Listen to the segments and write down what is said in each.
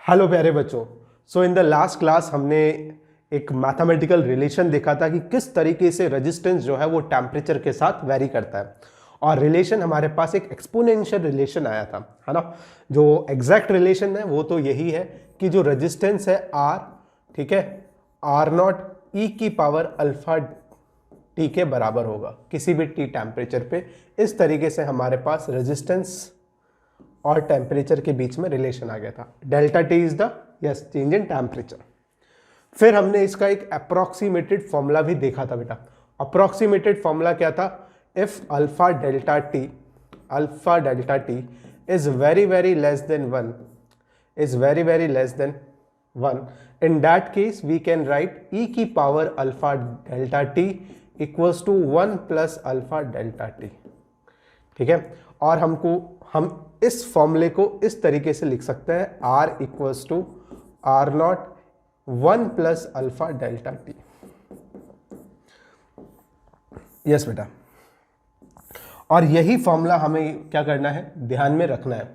Hello प्यारे बच्चों। सो in the last class हमने एक मैथमेटिकल रिलेशन देखा था कि किस तरीके से रेजिस्टेंस जो है वो टेम्परेचर के साथ वेरी करता है, और रिलेशन हमारे पास एक एक्सपोनेंशियल रिलेशन आया था, है ना। जो एग्जैक्ट रिलेशन है वो तो यही है कि जो रेजिस्टेंस है आर, ठीक है, आर नॉट ई की पावर अल्फा टी के बराबर होगा किसी भी टी टेम्परेचर पे। इस तरीके से हमारे पास रेजिस्टेंस और टेम्परेचर के बीच में रिलेशन आ गया था। Delta T is the change in temperature. फिर हमने इसका एक अप्रोक्सीमेटेड फॉर्मूला भी देखा था बेटा। अप्रोक्सीमेटेड फॉर्मूला क्या था? If alpha delta T is very less than 1, is very less than 1, in that case we can write e की power alpha delta T equals to 1 plus alpha delta T. ठीक है, और हम इस फॉर्मूले को इस तरीके से लिख सकते हैं, r equals to R not 1 plus alpha delta T. Yes बेटा, और यही फॉर्मूला हमें क्या करना है, ध्यान में रखना है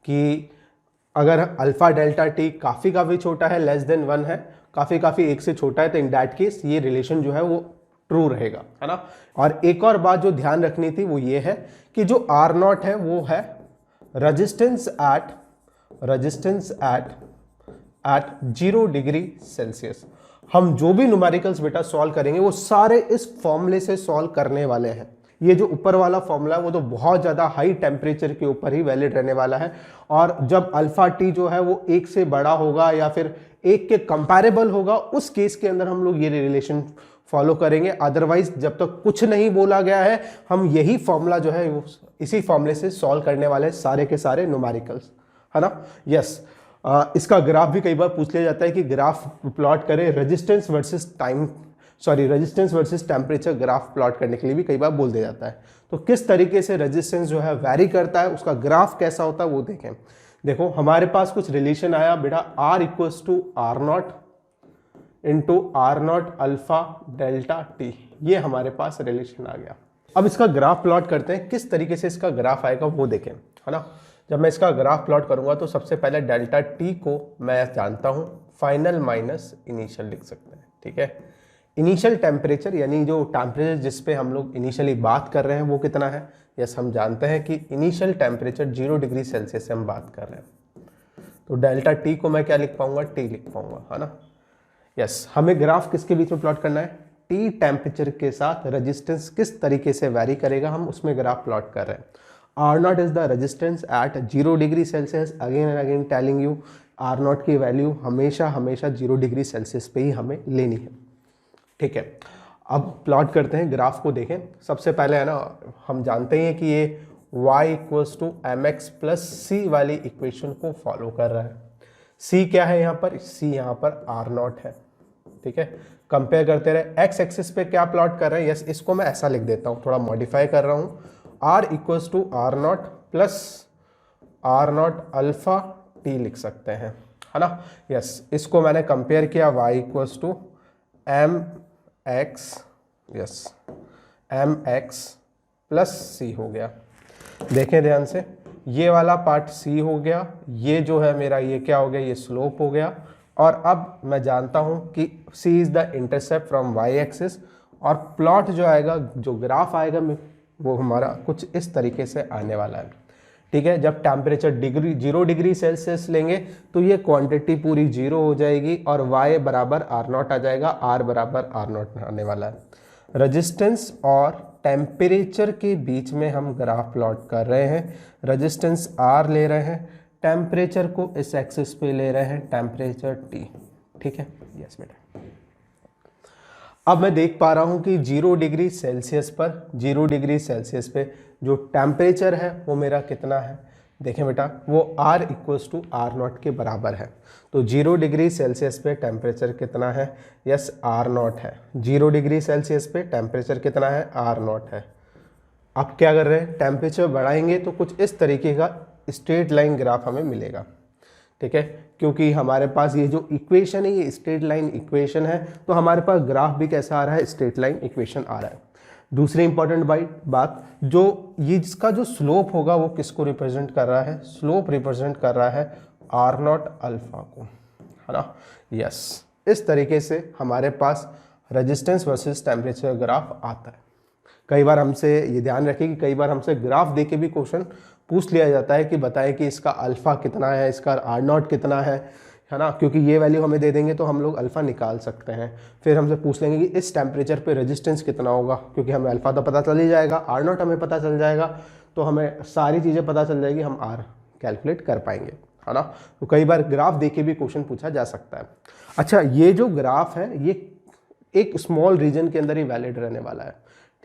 कि अगर अल्फा डेल्टा टी काफ़ी छोटा है, लेस देन 1 है, काफ़ी एक से छोटा है, तो इन दैट केस ये रिलेशन जो है वो ट्रू रहेगा, है ना। और एक और बात जो ध्यान रखनी थी वो ये है कि जो आर नॉट है वो है रेजिस्टेंस एट 0 डिग्री सेल्सियस। हम जो भी न्यूमेरिकल्स बेटा सॉल्व करेंगे वो सारे इस फॉर्मूले से सॉल्व करने वाले हैं। ये जो ऊपर वाला फॉर्मूला है वो तो बहुत ज़्यादा हाई टेम्परेचर के ऊपर ही वैलिड रहने वाला है, और जब अल्फा टी जो है वो 1 से बड़ा होगा या फिर 1 के कंपैरेबल होगा, उस केस के अंदर हम लोग ये रिलेशन फॉलो करेंगे। अदरवाइज जब तक कुछ नहीं बोला गया है, हम यही फॉर्मूला जो है वो इसी फॉर्मूले से सॉल्व करने वाले सारे के सारे न्यूमेरिकल्स, है ना। यस, इसका ग्राफ भी कई बार पूछ लिया जाता है कि ग्राफ प्लॉट करें, resistance versus temperature graph plot करने के लिए भी कई बार बोल दिया जाता है। तो किस तरीके से रेजिस्टेंस जो है वैरी करता है, उसका ग्राफ कैसा होता है वो देखें। देखो हमारे पास कुछ रिलेशन आया बेटा, R equals to R not into R not alpha delta T, ये हमारे पास रिलेशन आ गया। अब इसका ग्राफ प्लॉट करते हैं, किस तरीके से इसका ग्राफ आएगा वो देखें, है ना। जब मैं इसका ग्राफ प्लॉट करूंगा तो सबसे पहले डेल्टा टी को मैं जानता हूं फाइनल माइनस इनिशियल लिख सकते हैं, ठीक है। इनिशियल टेम्परेचर यानी जो टेम्परेचर जिस पे हम लोग इनिशियली बात कर रहे हैं वो कितना है। यस, हम जानते हैं कि इनिशियल टेम्परेचर 0 डिग्री सेल्सियस से हम बात कर रहे हैं, तो डेल्टा टी को मैं क्या लिख पाऊंगा, टी लिख पाऊंगा, है ना। यस, हमें ग्राफ किसके बीच में प्लॉट करना है, टी टेम्परेचर के साथ रेजिस्टेंस किस तरीके से वैरी करेगा, हम उसमें ग्राफ प्लॉट कर रहे हैं। R not is the resistance at 0 degree Celsius. Again and again telling you, R not की वैल्यू हमेशा 0 डिग्री सेल्सियस पे ही हमें लेनी है, ठीक है। अब प्लॉट करते हैं, ग्राफ को देखें। सबसे पहले है ना, हम जानते हैं कि ये y equals to M X plus C वाली इक्वेशन को फॉलो कर रहा है। c क्या है यहाँ पर, c यहाँ पर आर नॉट है, ठीक है। कंपेयर करते रहे, x एक्सिस पे क्या प्लॉट कर रहे हैं। यस, इसको मैं ऐसा लिख देता हूँ, थोड़ा मॉडिफाई कर रहा हूँ, r equals to R not plus R not alpha T लिख सकते हैं, है ना। यस, इसको मैंने कंपेयर किया, y equals to M X plus C हो गया। देखें ध्यान से, ये वाला पार्ट c हो गया, ये जो है मेरा ये क्या हो गया, ये स्लोप हो गया। और अब मैं जानता हूं कि c is the intercept from y axis, और प्लॉट जो आएगा, जो ग्राफ आएगा वो हमारा कुछ इस तरीके से आने वाला है, ठीक है। जब टेम्परेचर 0 डिग्री सेल्सियस लेंगे तो ये क्वांटिटी पूरी 0 हो जाएगी और y बराबर आर नॉट आ जाएगा, r बराबर आर नॉट आने वाला है। रेजिस्टेंस और टेम्परेचर के बीच में हम ग्राफ प्लॉट कर रहे हैं। रेजिस्टेंस r ले रहे हैं, टेम्परेचर को इस एक्सिस पे ले रहे हैं, टेम्परेचर t, ठीक है। यस बेटा, अब मैं देख पा रहा हूं कि 0 डिग्री सेल्सियस पे जो टेम्परेचर है वो मेरा कितना है। देखें बेटा, वो R equals to R not के बराबर है। तो 0 डिग्री सेल्सियस पे टेम्परेचर कितना है, यस आर नॉट है। 0 डिग्री सेल्सियस पे टेम्परेचर कितना है, आर नॉट है। अब क्या कर रहे हैं, टेम्परेचर बढ़ाएंगे तो कुछ इस तरीके का स्ट्रेट लाइन ग्राफ हमें मिलेगा, ठीक है। क्योंकि हमारे पास ये जो इक्वेशन है ये स्ट्रेट लाइन इक्वेशन है, तो हमारे पास ग्राफ भी कैसा आ रहा है, स्ट्रेट लाइन इक्वेशन आ रहा है। दूसरी इंपॉर्टेंट बात, जो ये जिसका जो स्लोप होगा वो किसको रिप्रेजेंट कर रहा है, स्लोप रिप्रेजेंट कर रहा है आर नॉट अल्फा को, है ना। यस, इस तरीके से हमारे पास रेजिस्टेंस वर्सेस टेम्परेचर ग्राफ आता है। कई बार हमसे ये ध्यान रखिए कि कई बार हमसे ग्राफ दे के भी क्वेश्चन पूछ लिया जाता है कि बताएं कि इसका अल्फा कितना है, इसका आर नॉट कितना है ना, क्योंकि ये वैल्यू हमें दे देंगे तो हम लोग अल्फा निकाल सकते हैं। फिर हमसे पूछ लेंगे कि इस टेम्परेचर पे रेजिस्टेंस कितना होगा, क्योंकि हमें अल्फा तो पता चल ही जाएगा, आर नॉट हमें पता चल जाएगा, तो हमें सारी चीज़ें पता चल जाएगी, हम आर कैलकुलेट कर पाएंगे, है ना। तो कई बार ग्राफ दे के भी क्वेश्चन पूछा जा सकता है। अच्छा, ये जो ग्राफ है ये एक स्मॉल रीजन के अंदर ही वैलिड रहने वाला है,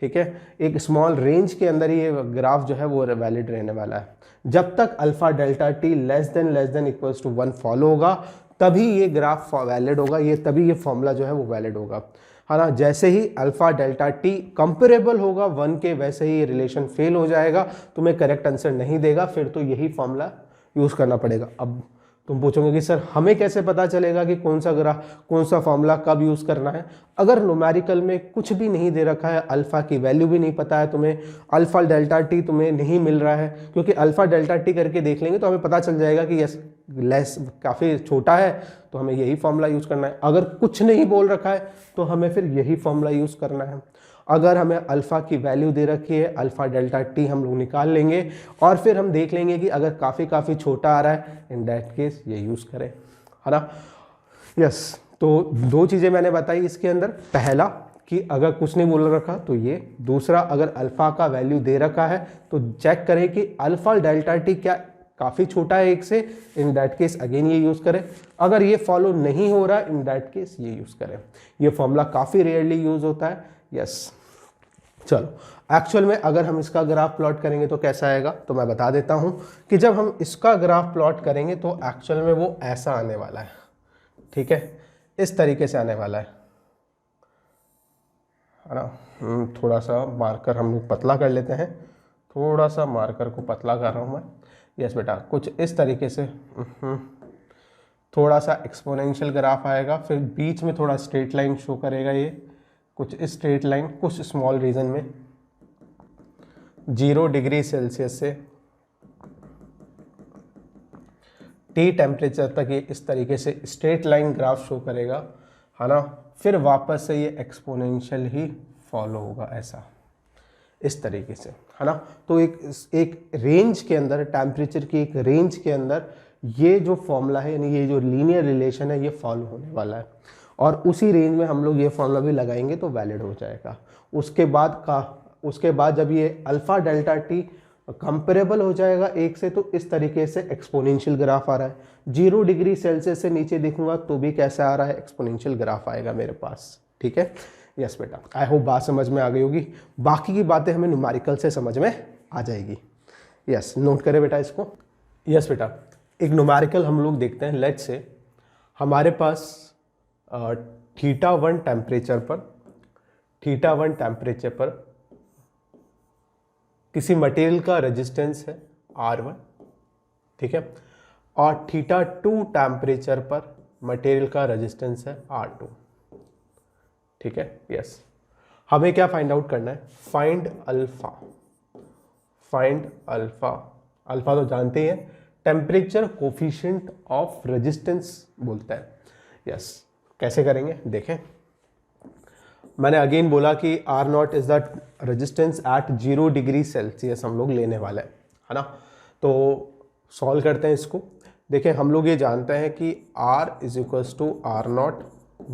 ठीक है। एक स्मॉल रेंज के अंदर ही ये ग्राफ जो है वो वैलिड रहने वाला है। जब तक alpha delta T less than equals to 1 follow होगा तभी ये ग्राफ वैलिड होगा, ये तभी ये फॉर्मूला जो है वो वैलिड होगा, है ना। जैसे ही अल्फा डेल्टा टी कंपेरेबल होगा 1 के, वैसे ही ये रिलेशन फेल हो जाएगा, तुम्हें करेक्ट आंसर नहीं देगा, फिर तो यही फॉर्मूला यूज़ करना पड़ेगा। अब तुम पूछोगे कि सर हमें कैसे पता चलेगा कि कौन सा फॉर्मूला कब यूज़ करना है। अगर न्यूमेरिकल में कुछ भी नहीं दे रखा है, अल्फ़ा की वैल्यू भी नहीं पता है तुम्हें, अल्फ़ा डेल्टा टी तुम्हें नहीं मिल रहा है, क्योंकि अल्फ़ा डेल्टा टी करके देख लेंगे तो हमें पता चल जाएगा कि यस लेस काफ़ी छोटा है, तो हमें यही फॉर्मूला यूज़ करना है। अगर कुछ नहीं बोल रखा है तो हमें फिर यही फॉर्मूला यूज़ करना है। अगर हमें अल्फ़ा की वैल्यू दे रखी है, अल्फ़ा डेल्टा टी हम लोग निकाल लेंगे और फिर हम देख लेंगे कि अगर काफ़ी छोटा आ रहा है, इन दैट केस ये यूज़ करें, है ना। यस, तो दो चीज़ें मैंने बताई इसके अंदर। पहला कि अगर कुछ नहीं बोल रखा तो ये, दूसरा अगर अल्फ़ा का वैल्यू दे रखा है तो चेक करें कि अल्फ़ा डेल्टा टी क्या काफ़ी छोटा है एक से, इन दैट केस अगेन ये यूज़ करें। अगर ये फॉलो नहीं हो रहा, इन दैट केस ये यूज़ करें। ये फॉर्मूला काफ़ी रेयरली यूज़ होता है। यस, चलो एक्चुअल में अगर हम इसका ग्राफ प्लॉट करेंगे तो कैसा आएगा, तो मैं बता देता हूं कि जब हम इसका ग्राफ प्लॉट करेंगे तो एक्चुअल में वो ऐसा आने वाला है, ठीक है, इस तरीके से आने वाला है ना। थोड़ा सा मार्कर हम लोग पतला कर लेते हैं, थोड़ा सा मार्कर को पतला कर रहा हूं मैं। यस बेटा, कुछ इस तरीके से थोड़ा सा एक्सपोनेंशियल ग्राफ आएगा, फिर बीच में थोड़ा स्ट्रेट लाइन शो करेगा, ये कुछ स्ट्रेट लाइन कुछ स्मॉल रीजन में 0 डिग्री सेल्सियस से T टेम्परेचर तक ये इस तरीके से स्ट्रेट लाइन ग्राफ शो करेगा, है ना। फिर वापस से ये एक्सपोनेंशियल ही फॉलो होगा ऐसा, इस तरीके से, है ना। तो एक रेंज के अंदर, टेम्परेचर की एक रेंज के अंदर ये जो फॉर्मूला है, यानी ये जो लीनियर रिलेशन है, ये फॉलो होने वाला है। और उसी रेंज में हम लोग ये फॉर्मूला भी लगाएंगे तो वैलिड हो जाएगा। उसके बाद जब ये अल्फ़ा डेल्टा टी कंपेरेबल हो जाएगा 1 से, तो इस तरीके से एक्सपोनेंशियल ग्राफ आ रहा है। 0 डिग्री सेल्सियस से नीचे देखूंगा तो भी कैसा आ रहा है, एक्सपोनेंशियल ग्राफ आएगा मेरे पास, ठीक है। यस बेटा, आई होप बात समझ में आ गई होगी। बाकी की बातें हमें न्यूमेरिकल से समझ में आ जाएगी। यस, नोट करें बेटा इसको। यस बेटा, एक न्यूमेरिकल हम लोग देखते हैं। लेट्स से हमारे पास θ1 टेम्परेचर पर किसी मटेरियल का रेजिस्टेंस है R1, ठीक है, और θ2 टेम्परेचर पर मटेरियल का रेजिस्टेंस है R2, ठीक है। यस, हमें क्या फाइंड आउट करना है, फाइंड अल्फा। अल्फा तो जानते हैं, टेम्परेचर कोफिशिएंट ऑफ रेजिस्टेंस बोलते हैं। यस, कैसे करेंगे देखें। मैंने अगेन बोला कि R not is the resistance at 0 degree Celsius हम लोग लेने वाले हैं, है ना। तो सॉल्व करते हैं इसको। देखें, हम लोग ये जानते हैं कि R is equals to R not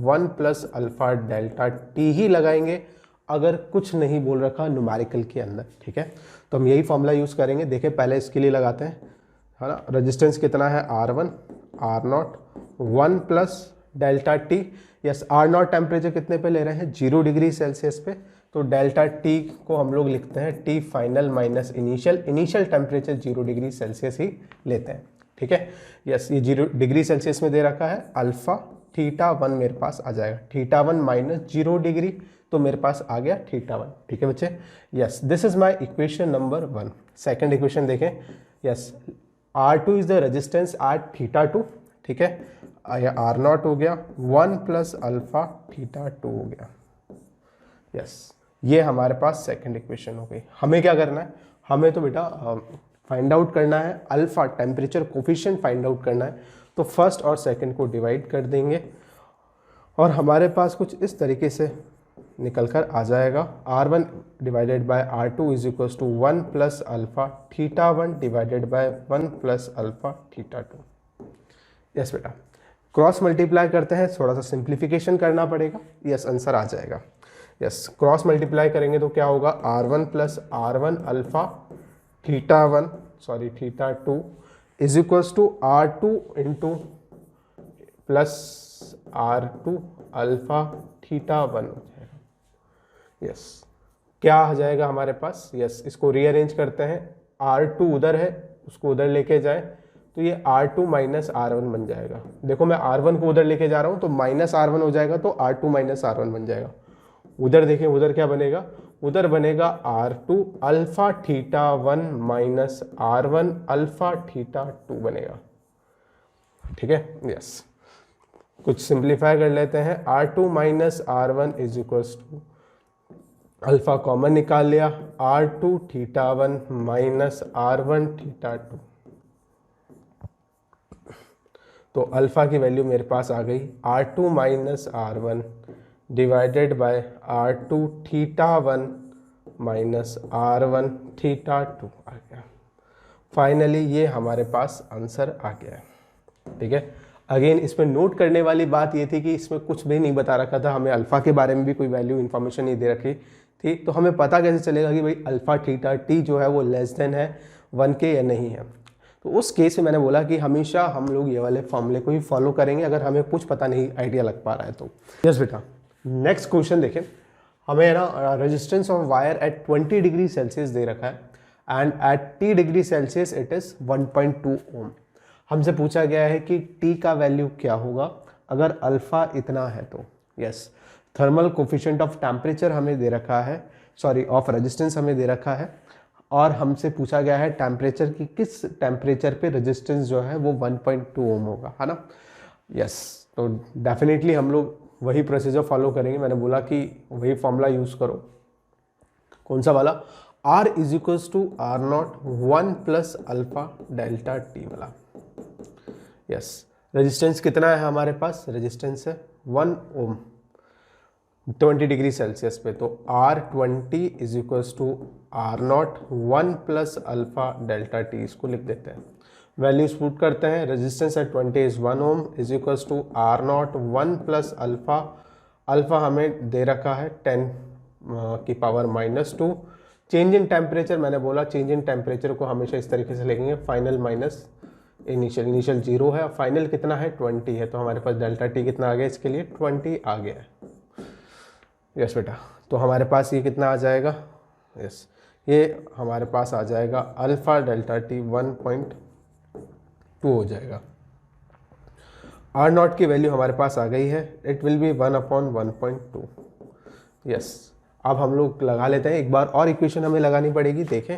1 plus alpha delta T ही लगाएंगे अगर कुछ नहीं बोल रखा न्यूमेरिकल के अंदर, ठीक है। तो हम यही फॉर्मूला यूज़ करेंगे। देखें, पहले इसके लिए लगाते हैं, है ना। रेजिस्टेंस कितना है R1, R not 1 plus delta T. Yes, R not temperature कितने पे ले रहे हैं, 0 डिग्री सेल्सियस पे, तो डेल्टा टी को हम लोग लिखते हैं T final minus initial temperature 0 degree Celsius ही लेते हैं, ठीक है। यस, ये 0 डिग्री सेल्सियस में दे रखा है। अल्फा θ1 मेरे पास आ जाएगा, θ1 माइनस 0 डिग्री, तो मेरे पास आ गया θ1, ठीक है बच्चे। Yes, this is my equation number 1। Second equation देखें। Yes, R2 is the resistance at θ2, ठीक है। या R नॉट हो गया 1 प्लस अल्फा θ2 हो गया। यस, ये हमारे पास सेकंड इक्वेशन हो गई। हमें क्या करना है, हमें तो बेटा फाइंड आउट करना है, alpha temperature coefficient find out करना है, तो फर्स्ट और सेकंड को डिवाइड कर देंगे और हमारे पास कुछ इस तरीके से निकल कर आ जाएगा। R1 divided by R2 is equal to 1 plus alpha theta 1 divided by 1 plus alpha theta 2। Yes बेटा, क्रॉस मल्टीप्लाई करते हैं, थोड़ा सा सिंप्लीफिकेशन करना पड़ेगा। यस, आंसर आ जाएगा। यस, क्रॉस मल्टीप्लाई करेंगे तो क्या होगा, R1 plus R1 alpha theta 1 sorry theta 2 is equals to R2 into plus R2 alpha theta 1 हो जाएगा। यस, क्या आ जाएगा हमारे पास, यस इसको रीअरेंज करते हैं, R2 उधर है उसको उधर लेके जाए तो ये R2 माइनस R1 बन जाएगा। देखो मैं R1 को उधर लेके जा रहा हूँ तो माइनस R1 हो जाएगा तो R2 माइनस R1 बन जाएगा। उधर देखें, उधर क्या बनेगा, उधर बनेगा R2 alpha theta 1 minus R1 alpha theta 2 बनेगा। ठीक है, यस कुछ सिंप्लीफाई कर लेते हैं। R2 minus R1 is equals to alpha common निकाल लिया, R2 theta 1 minus R1 theta 2, तो अल्फा की वैल्यू मेरे पास आ गई R2 minus R1 divided by R2 theta 1 minus R1 theta 2 आ गया। फाइनली ये हमारे पास आंसर आ गया है। ठीक है, अगेन इसमें नोट करने वाली बात ये थी कि इसमें कुछ भी नहीं बता रखा था, हमें अल्फा के बारे में भी कोई वैल्यू इन्फॉर्मेशन नहीं दे रखी थी, तो हमें पता कैसे चलेगा कि भाई अल्फा थीटा टी जो है वो लेस देन है 1 के या नहीं है। तो उस केस में मैंने बोला कि हमेशा हम लोग ये वाले फॉर्मूले को ही फॉलो करेंगे अगर हमें कुछ पता नहीं आइडिया लग पा रहा है तो। यस बेटा, नेक्स्ट क्वेश्चन देखें, हमें ना resistance of wire at 20 degree Celsius दे रखा है and at T degree Celsius it is 1.2 ohm. हमसे पूछा गया है कि T का वैल्यू क्या होगा अगर अल्फा इतना है तो। Yes, thermal coefficient of temperature हमें दे रखा है, सॉरी ऑफ रेजिस्टेंस हमें दे रखा है और हमसे पूछा गया है टेम्परेचर की, किस टेम्परेचर पे रेजिस्टेंस जो है वो 1.2 ओम होगा, है ना। यस, तो डेफिनेटली हम लोग वही प्रोसीजर फॉलो करेंगे। मैंने बोला कि वही फॉर्मूला यूज़ करो, कौन सा वाला, R is equals to R not 1 plus alpha delta T वाला। यस, रेजिस्टेंस कितना है हमारे पास, रेजिस्टेंस है 1 ओम 20 डिग्री सेल्सियस पे, तो R20 is equals to R not 1 plus alpha delta T, इसको लिख देते हैं। वैल्यूज पुट करते हैं, resistance at 20 is 1 ohm is equals to R not 1 plus alpha, alpha हमें दे रखा है 10 की पावर -2। चेंज इन टेम्परेचर, मैंने बोला चेंज इन टेम्परेचर को हमेशा इस तरीके से लिखेंगे, फाइनल माइनस इनिशियल, इनिशियल 0 है, फाइनल कितना है 20 है, तो हमारे पास डेल्टा टी कितना आ गया, इसके लिए 20 आ गया है। यस बेटा, तो हमारे पास ये कितना आ जाएगा, यस ये हमारे पास आ जाएगा अल्फा डेल्टा टी 1.2 हो जाएगा। R नॉट की वैल्यू हमारे पास आ गई है, इट विल बी 1/1.2। यस, अब हम लोग लगा लेते हैं, एक बार और इक्वेशन हमें लगानी पड़ेगी। देखें,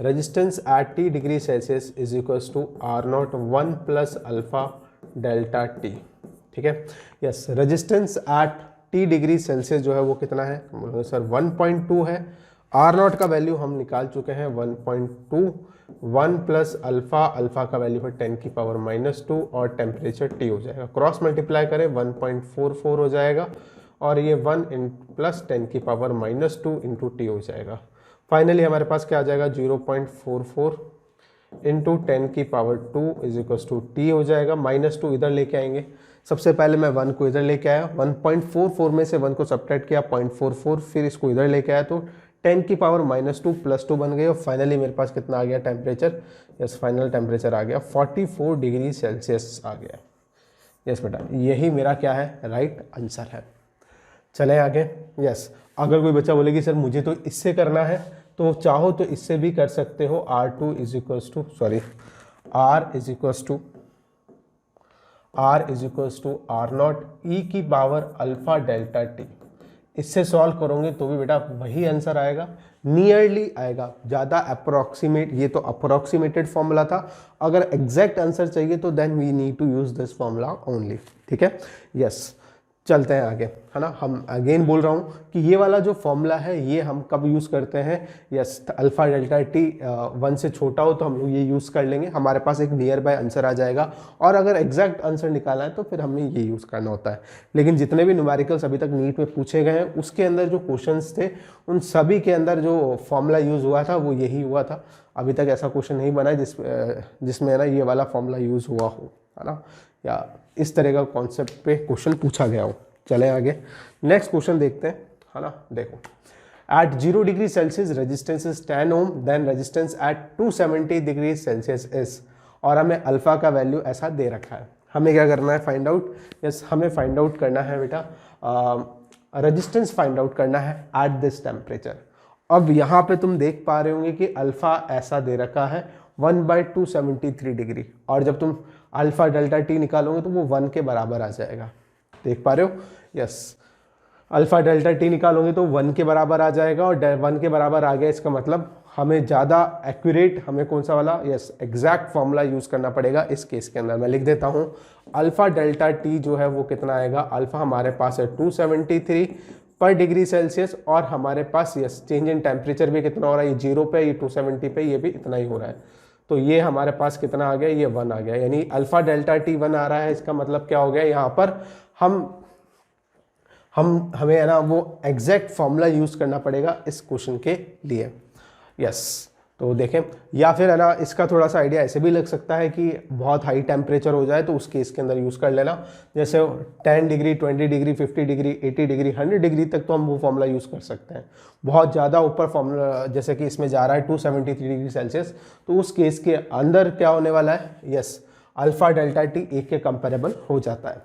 resistance at T degree Celsius is equals to R not 1 plus alpha delta T. ठीक है, yes resistance at T degree Celsius जो है वो कितना है, बोलोगे सर 1.2 है। R नॉट का वैल्यू हम निकाल चुके हैं 1.2, 1 प्लस अल्फा, अल्फा का वैल्यू है 10 की पावर -2 और टेम्परेचर T हो जाएगा। क्रॉस मल्टीप्लाई करें 1.44 हो जाएगा और ये 1 प्लस 10 की पावर -2 इंटू T हो जाएगा। फाइनली हमारे पास क्या आ जाएगा, 0.44 इंटू 10 की power 2 is equals to T हो जाएगा। -2 इधर लेके आएंगे, सबसे पहले मैं 1 को इधर लेके आया, 1.44 में से 1 को सब्ट्रैक्ट किया 0.44, फिर इसको इधर लेके आया तो 10 की पावर -2 + 2 बन गई और फाइनली मेरे पास कितना आ गया टेम्परेचर, यस फाइनल टेम्परेचर आ गया 44 डिग्री सेल्सियस आ गया। यस बेटा, यही मेरा क्या है, राइट आंसर है। चलें आगे। यस, अगर कोई बच्चा बोले कि सर मुझे तो इससे करना है, तो चाहो तो इससे भी कर सकते हो। R2 is equals to R is equals to R naught E की पावर अल्फा डेल्टा टी। इससे सॉल्व करोगे तो भी बेटा वही आंसर आएगा, नियरली आएगा, ज़्यादा अप्रोक्सीमेट, ये तो अप्रोक्सीमेटेड फॉर्मूला था। अगर एग्जैक्ट आंसर चाहिए तो then we need to use this formula only. ठीक है, यस चलते हैं आगे, है ना। हम अगेन बोल रहा हूँ कि ये वाला जो फॉर्मूला है ये हम कब यूज़ करते हैं, यस अल्फा डेल्टा टी 1 से छोटा हो तो हम लोग ये यूज़ कर लेंगे, हमारे पास एक नियर बाय आंसर आ जाएगा। और अगर एग्जैक्ट आंसर निकालना है तो फिर हमें ये यूज़ करना होता है। लेकिन जितने भी न्यूमेरिकल्स अभी तक नीट में पूछे गए हैं उसके अंदर जो क्वेश्चंस थे उन सभी के अंदर जो फॉर्मूला यूज़ हुआ था वो यही हुआ था। अभी तक ऐसा क्वेश्चन नहीं बना है जिसमें ना ये वाला फॉर्मूला यूज़ हुआ हो, है ना, या इस तरह का कॉन्सेप्ट पे क्वेश्चन पूछा गया हो। चले आगे नेक्स्ट क्वेश्चन देखते हैं, है ना। देखो, at 0 degree Celsius resistance is 10 ohm, then resistance at 270 degree Celsius is, और हमें अल्फा का वैल्यू ऐसा दे रखा है। हमें क्या करना है, फाइंड आउट, यस हमें फाइंड आउट करना है बेटा, रेजिस्टेंस फाइंड आउट करना है एट दिस टेम्परेचर। अब यहाँ पे तुम देख पा रहे होंगे कि अल्फा ऐसा दे रखा है 1/273 डिग्री, और जब तुम अल्फा डेल्टा टी निकालोगे तो वो 1 के बराबर आ जाएगा। देख पा रहे हो, यस अल्फा डेल्टा टी निकालोगे तो 1 के बराबर आ जाएगा, और 1 के बराबर आ गया इसका मतलब हमें ज़्यादा एक्यूरेट, हमें कौन सा वाला, यस एग्जैक्ट फॉर्मूला यूज़ करना पड़ेगा इस केस के अंदर। मैं लिख देता हूँ, अल्फा डेल्टा टी जो है वो कितना आएगा, अल्फा हमारे पास है 273 पर डिग्री सेल्सियस, और हमारे पास यस चेंज इन टेम्परेचर भी कितना हो रहा है, ये 0 पे, ये 270 पे, ये भी इतना ही हो रहा है। तो ये हमारे पास कितना आ गया, ये 1 आ गया, यानी अल्फा डेल्टा टी 1 आ रहा है। इसका मतलब क्या हो गया, यहाँ पर हमें है ना वो एग्जैक्ट फॉर्मूला यूज़ करना पड़ेगा इस क्वेश्चन के लिए, यस। तो देखें, या फिर है ना इसका थोड़ा सा आइडिया ऐसे भी लग सकता है कि बहुत हाई टेम्परेचर हो जाए तो उस केस के अंदर यूज़ कर लेना, जैसे 10 degree 20 degree 50 degree 80 degree 100 degree तक तो हम वो फॉर्मूला यूज़ कर सकते हैं। बहुत ज़्यादा ऊपर फॉर्मूला जैसे कि इसमें जा रहा है 273 डिग्री सेल्सियस, तो उस केस के अंदर क्या होने वाला है, यस अल्फा डेल्टा टी 1 के कंपेरेबल हो जाता है,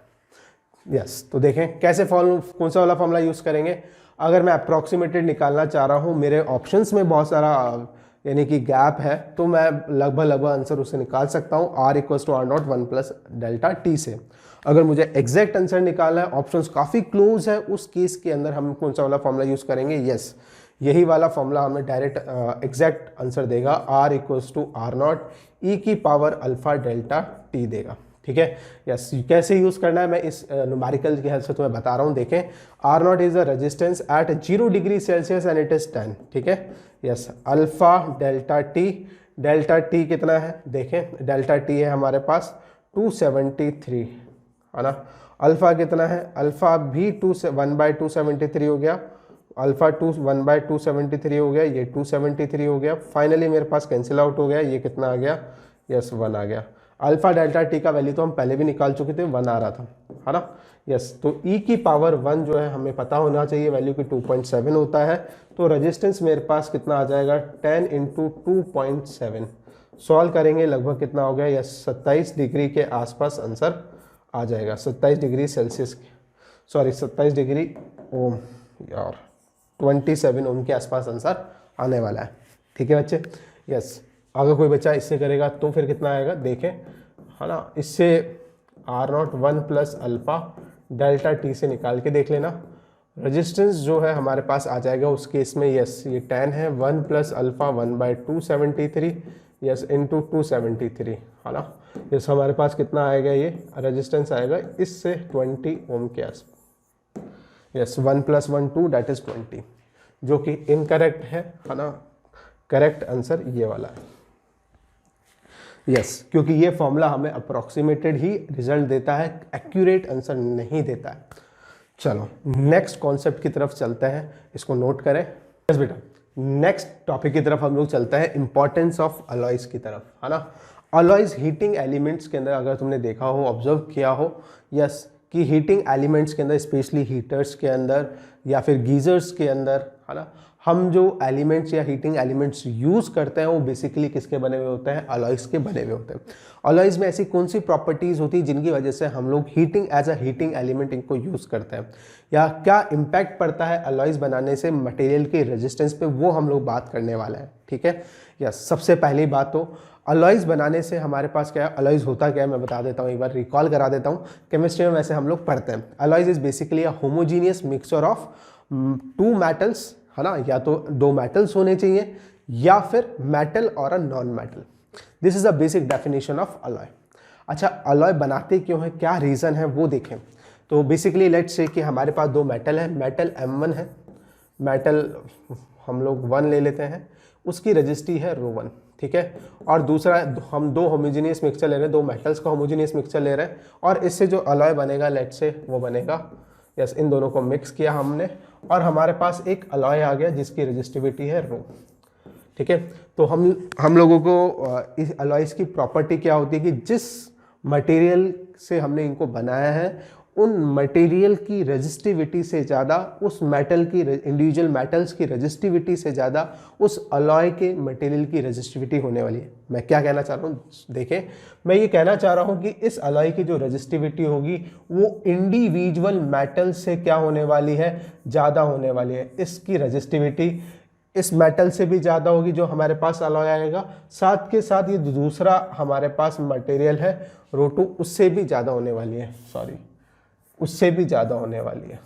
यस। तो देखें कैसे कौन सा वाला फॉर्मूला यूज़ करेंगे। अगर मैं अप्रॉक्सीमेटेड निकालना चाह रहा हूँ, मेरे ऑप्शंस में बहुत सारा यानी कि गैप है, तो मैं लगभग आंसर उससे निकाल सकता हूँ R = R0 1 plus delta T से। अगर मुझे एग्जैक्ट आंसर निकालना है, ऑप्शंस काफ़ी क्लोज है, उस केस के अंदर हम कौन सा वाला फॉर्मूला यूज़ करेंगे, यस यही वाला फॉर्मूला हमें डायरेक्ट एग्जैक्ट आंसर देगा, R = R0 e की पावर अल्फा डेल्टा टी देगा, ठीक है, यस। कैसे यूज़ करना है मैं इस न्यूमेरिकल की हेल्प से तुम्हें बता रहा हूँ। देखें, R0 is the resistance at 0 degree Celsius and it is 10, ठीक है, यस। अल्फा डेल्टा टी कितना है, देखें डेल्टा टी है हमारे पास 273, है ना। अल्फा कितना है, अल्फा भी 1/273 हो गया, अल्फा 1/273 हो गया, ये 273 हो गया, फाइनली मेरे पास कैंसिल आउट हो गया, ये कितना आ गया, यस 1 आ गया। अल्फा डेल्टा टी का वैल्यू तो हम पहले भी निकाल चुके थे, 1 आ रहा था, है ना, यस। तो e की पावर 1 जो है हमें पता होना चाहिए वैल्यू की 2.7 होता है, तो रेजिस्टेंस मेरे पास कितना आ जाएगा 10 × 2.7, सॉल्व करेंगे लगभग कितना हो गया, यस 27 डिग्री के आसपास आंसर आ जाएगा, 27 डिग्री सेल्सियस, सॉरी 27 डिग्री ओम यार 27 ओम के आसपास आंसर आने वाला है, ठीक है बच्चे, यस। अगर कोई बच्चा इससे करेगा तो फिर कितना आएगा, देखें, है ना, इससे R0 1 plus alpha delta T से निकाल के देख लेना, रेजिस्टेंस जो है हमारे पास आ जाएगा उस केस में, यस ये 10 है, 1 प्लस अल्फा 1/273, यस इंटू 273, है ना, यस हमारे पास कितना आएगा, ये रेजिस्टेंस आएगा इससे 20 ओम के आसपास, यस 1 + 1 2 दैट इज 20, जो कि इनकरेक्ट है ना, करेक्ट आंसर ये वाला है, यस क्योंकि ये फॉर्मूला हमें अप्रॉक्सीमेटेड ही रिजल्ट देता है, एक्यूरेट आंसर नहीं देता है। चलो नेक्स्ट कॉन्सेप्ट की तरफ चलते हैं, इसको नोट करें, यस बेटा। नेक्स्ट टॉपिक की तरफ हम लोग चलते हैं, इंपॉर्टेंस ऑफ अलॉयज की तरफ, है ना। अलॉयज हीटिंग एलिमेंट्स के अंदर अगर तुमने देखा हो, ऑब्जर्व किया हो, यस कि हीटिंग एलिमेंट्स के अंदर, स्पेशली हीटर्स के अंदर या फिर गीजर्स के अंदर, है ना, हम जो एलिमेंट्स या हीटिंग एलिमेंट्स यूज़ करते हैं वो बेसिकली किसके बने हुए होते हैं, अलॉयज़ के बने हुए होते हैं। अलॉयज़ में ऐसी कौन सी प्रॉपर्टीज़ होती है जिनकी वजह से हम लोग heating as a heating element इनको यूज़ करते हैं, या क्या इम्पैक्ट पड़ता है अलॉयज़ बनाने से मटेरियल के रेजिस्टेंस पे, वो हम लोग बात करने वाले हैं, ठीक है। यस, सबसे पहली बात तो अलॉयज़ बनाने से हमारे पास क्या है, अलॉयज़ होता क्या है मैं बता देता हूँ, एक बार रिकॉल करा देता हूँ, केमिस्ट्री में वैसे हम लोग पढ़ते हैं। Alloys is basically a homogeneous mixture of 2 metals, है ना, या तो 2 मेटल्स होने चाहिए या फिर मेटल और a non metal. This is a basic definition of alloy. अच्छा, अलॉय बनाते क्यों है, क्या रीज़न है वो देखें। तो बेसिकली लेट्स से कि हमारे पास दो मेटल है, मेटल M1 है, मेटल हम लोग 1 ले लेते हैं, उसकी रजिस्ट्री है ρ1, ठीक है। और दूसरा हम दो होमोजेनियस मिक्सचर ले रहे हैं, दो मेटल्स का होमोजेनियस मिक्सचर ले रहे हैं, और इससे जो अलॉय बनेगा लेट्स से वो बनेगा, यस, इन दोनों को मिक्स किया हमने और हमारे पास एक अलॉय आ गया जिसकी रजिस्टिविटी है ρ, ठीक है। तो हम लोगों को इस अलॉयज की प्रॉपर्टी क्या होती है कि जिस मटेरियल से हमने इनको बनाया है उन मटेरियल की रजिस्टिविटी से ज़्यादा उस मेटल की, इंडिविजुअल मेटल्स की रजिस्टिविटी से ज़्यादा उस अलॉय के मटेरियल की रजिस्टिविटी होने वाली है। मैं क्या कहना चाह रहा हूँ, देखें, मैं ये कहना चाह रहा हूँ कि इस अलॉय की जो रजिस्टिविटी होगी वो इंडिविजुअल मेटल से क्या होने वाली है, ज़्यादा होने वाली है। इसकी रजिस्टिविटी इस मेटल से भी ज़्यादा होगी जो हमारे पास अलॉय आएगा, साथ के साथ ये दूसरा हमारे पास मटेरियल है ρ2, उससे भी ज़्यादा होने वाली है, उससे भी ज़्यादा होने वाली है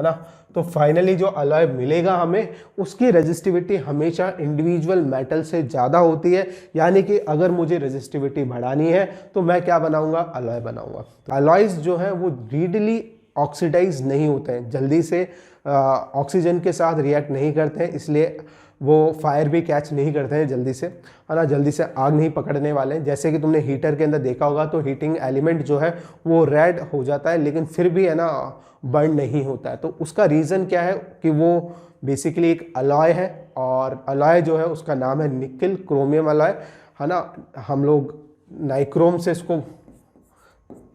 ना। तो फाइनली जो अलॉय मिलेगा हमें उसकी रेजिस्टिविटी हमेशा इंडिविजुअल मेटल से ज़्यादा होती है, यानी कि अगर मुझे रेजिस्टिविटी बढ़ानी है तो मैं क्या बनाऊंगा, अलॉय बनाऊंगा। अलॉयज जो है वो रीडली ऑक्सीडाइज नहीं होते हैं, जल्दी से ऑक्सीजन के साथ रिएक्ट नहीं करते हैं, इसलिए वो फायर भी कैच नहीं करते हैं जल्दी से, है ना, जल्दी से आग नहीं पकड़ने वाले हैं। जैसे कि तुमने हीटर के अंदर देखा होगा तो हीटिंग एलिमेंट जो है वो रेड हो जाता है लेकिन फिर भी, है ना, बर्न नहीं होता है। तो उसका रीज़न क्या है कि वो बेसिकली एक अलॉय है, और अलॉय जो है उसका नाम है निकिल क्रोमियम अलॉय, है ना। हम लोग नाइक्रोम से इसको,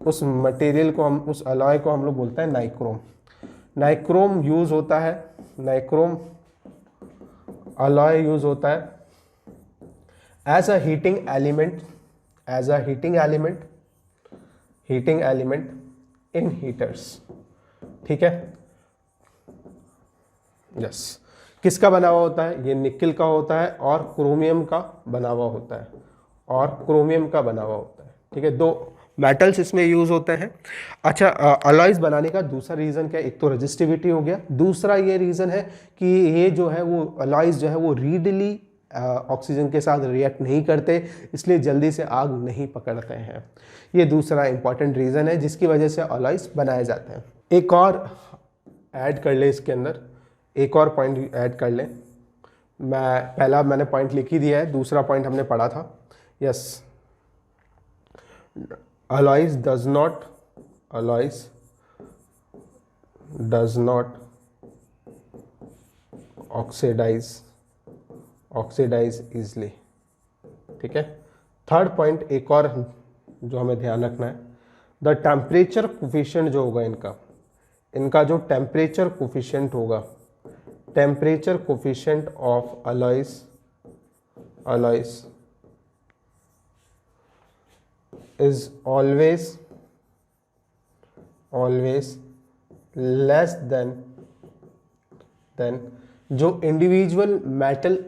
उस मटेरियल को, हम उस अलॉय को हम लोग बोलते हैं नाइक्रोम। नाइक्रोम यूज़ होता है, नाइक्रोम अलॉय यूज होता है as a heating element, as a heating element in heaters, ठीक है। यस, किसका बना हुआ होता है, ये निकिल का होता है और क्रोमियम का बना हुआ होता है, और क्रोमियम का बना हुआ होता है, ठीक है। दो मेटल्स इसमें यूज होते हैं। अच्छा, अलॉयज बनाने का दूसरा रीज़न क्या है, एक तो रजिस्टिविटी हो गया, दूसरा ये रीज़न है कि ये जो है वो अलॉयज जो है वो रीडली ऑक्सीजन के साथ रिएक्ट नहीं करते, इसलिए जल्दी से आग नहीं पकड़ते हैं। ये दूसरा इंपॉर्टेंट रीज़न है जिसकी वजह से अलॉयज बनाए जाते हैं। एक और ऐड कर ले इसके अंदर, एक और पॉइंट ऐड कर लें। पहला मैंने पॉइंट लिख ही दिया है, दूसरा पॉइंट हमने पढ़ा था। Yes, alloys does not oxidize easily, ठीक है। थर्ड पॉइंट एक और जो हमें ध्यान रखना है, द टेम्परेचर कोफिशिएंट जो होगा इनका जो टेम्परेचर कोफिशिएंट होगा, temperature coefficient of alloys is always less than जो इंडिविजुअल मेटल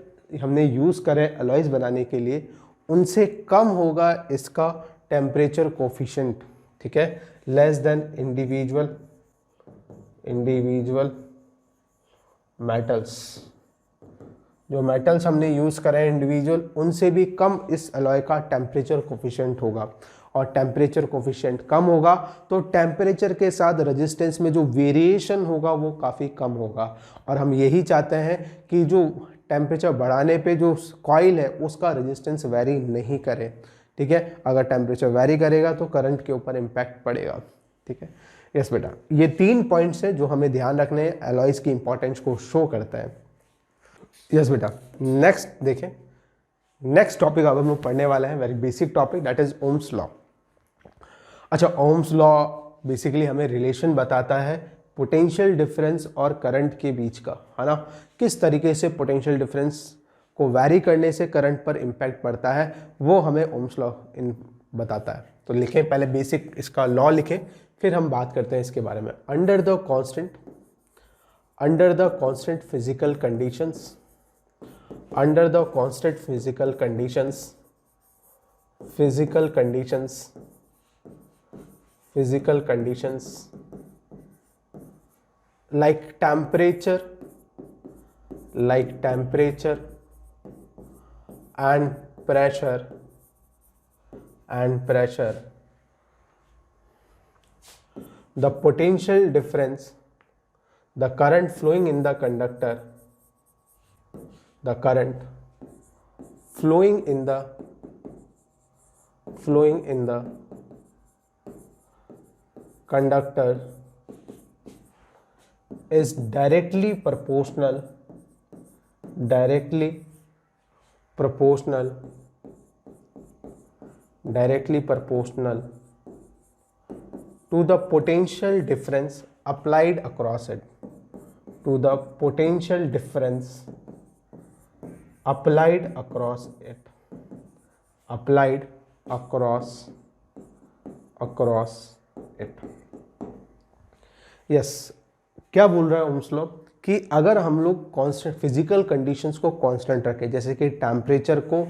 हमने यूज करे अलॉयज बनाने के लिए उनसे कम होगा इसका टेम्परेचर कोफिशिएंट, ठीक है, लेस देन इंडिविजुअल मेटल्स। जो मेटल्स हमने यूज करे इंडिविजुअल उनसे भी कम इस अलॉय का टेम्परेचर कोफिशिएंट होगा, और टेम्परेचर कोफिशिएंट कम होगा तो टेम्परेचर के साथ रेजिस्टेंस में जो वेरिएशन होगा वो काफ़ी कम होगा। और हम यही चाहते हैं कि जो टेम्परेचर बढ़ाने पे जो कॉइल है उसका रेजिस्टेंस वेरी नहीं करे, ठीक है। अगर टेम्परेचर वेरी करेगा तो करंट के ऊपर इम्पैक्ट पड़ेगा, ठीक है। यस बेटा, ये 3 पॉइंट्स हैं जो हमें ध्यान रखने हैं, अलॉयज की इंपॉर्टेंस को शो करता है। यस बेटा, नेक्स्ट देखें, नेक्स्ट टॉपिक अब हम लोग पढ़ने वाले हैं, very basic topic, that is Ohm's law. अच्छा, ओम्स लॉ बेसिकली हमें रिलेशन बताता है पोटेंशियल डिफरेंस और करंट के बीच का, है ना। किस तरीके से पोटेंशियल डिफरेंस को वैरी करने से करंट पर इम्पैक्ट पड़ता है वो हमें ओम्स लॉ बताता है। तो लिखें, पहले बेसिक इसका लॉ लिखें, फिर हम बात करते हैं इसके बारे में। Under the constant physical conditions, under the constant physical conditions like temperature and pressure the potential difference, the current flowing in the conductor, the current flowing in the conductor is directly proportional to the potential difference applied across it, to the potential difference applied across it, applied across it. Yes, क्या बोल रहा है Ohm's law कि अगर हम लोग constant physical conditions को constant रखें, जैसे कि टेम्परेचर को,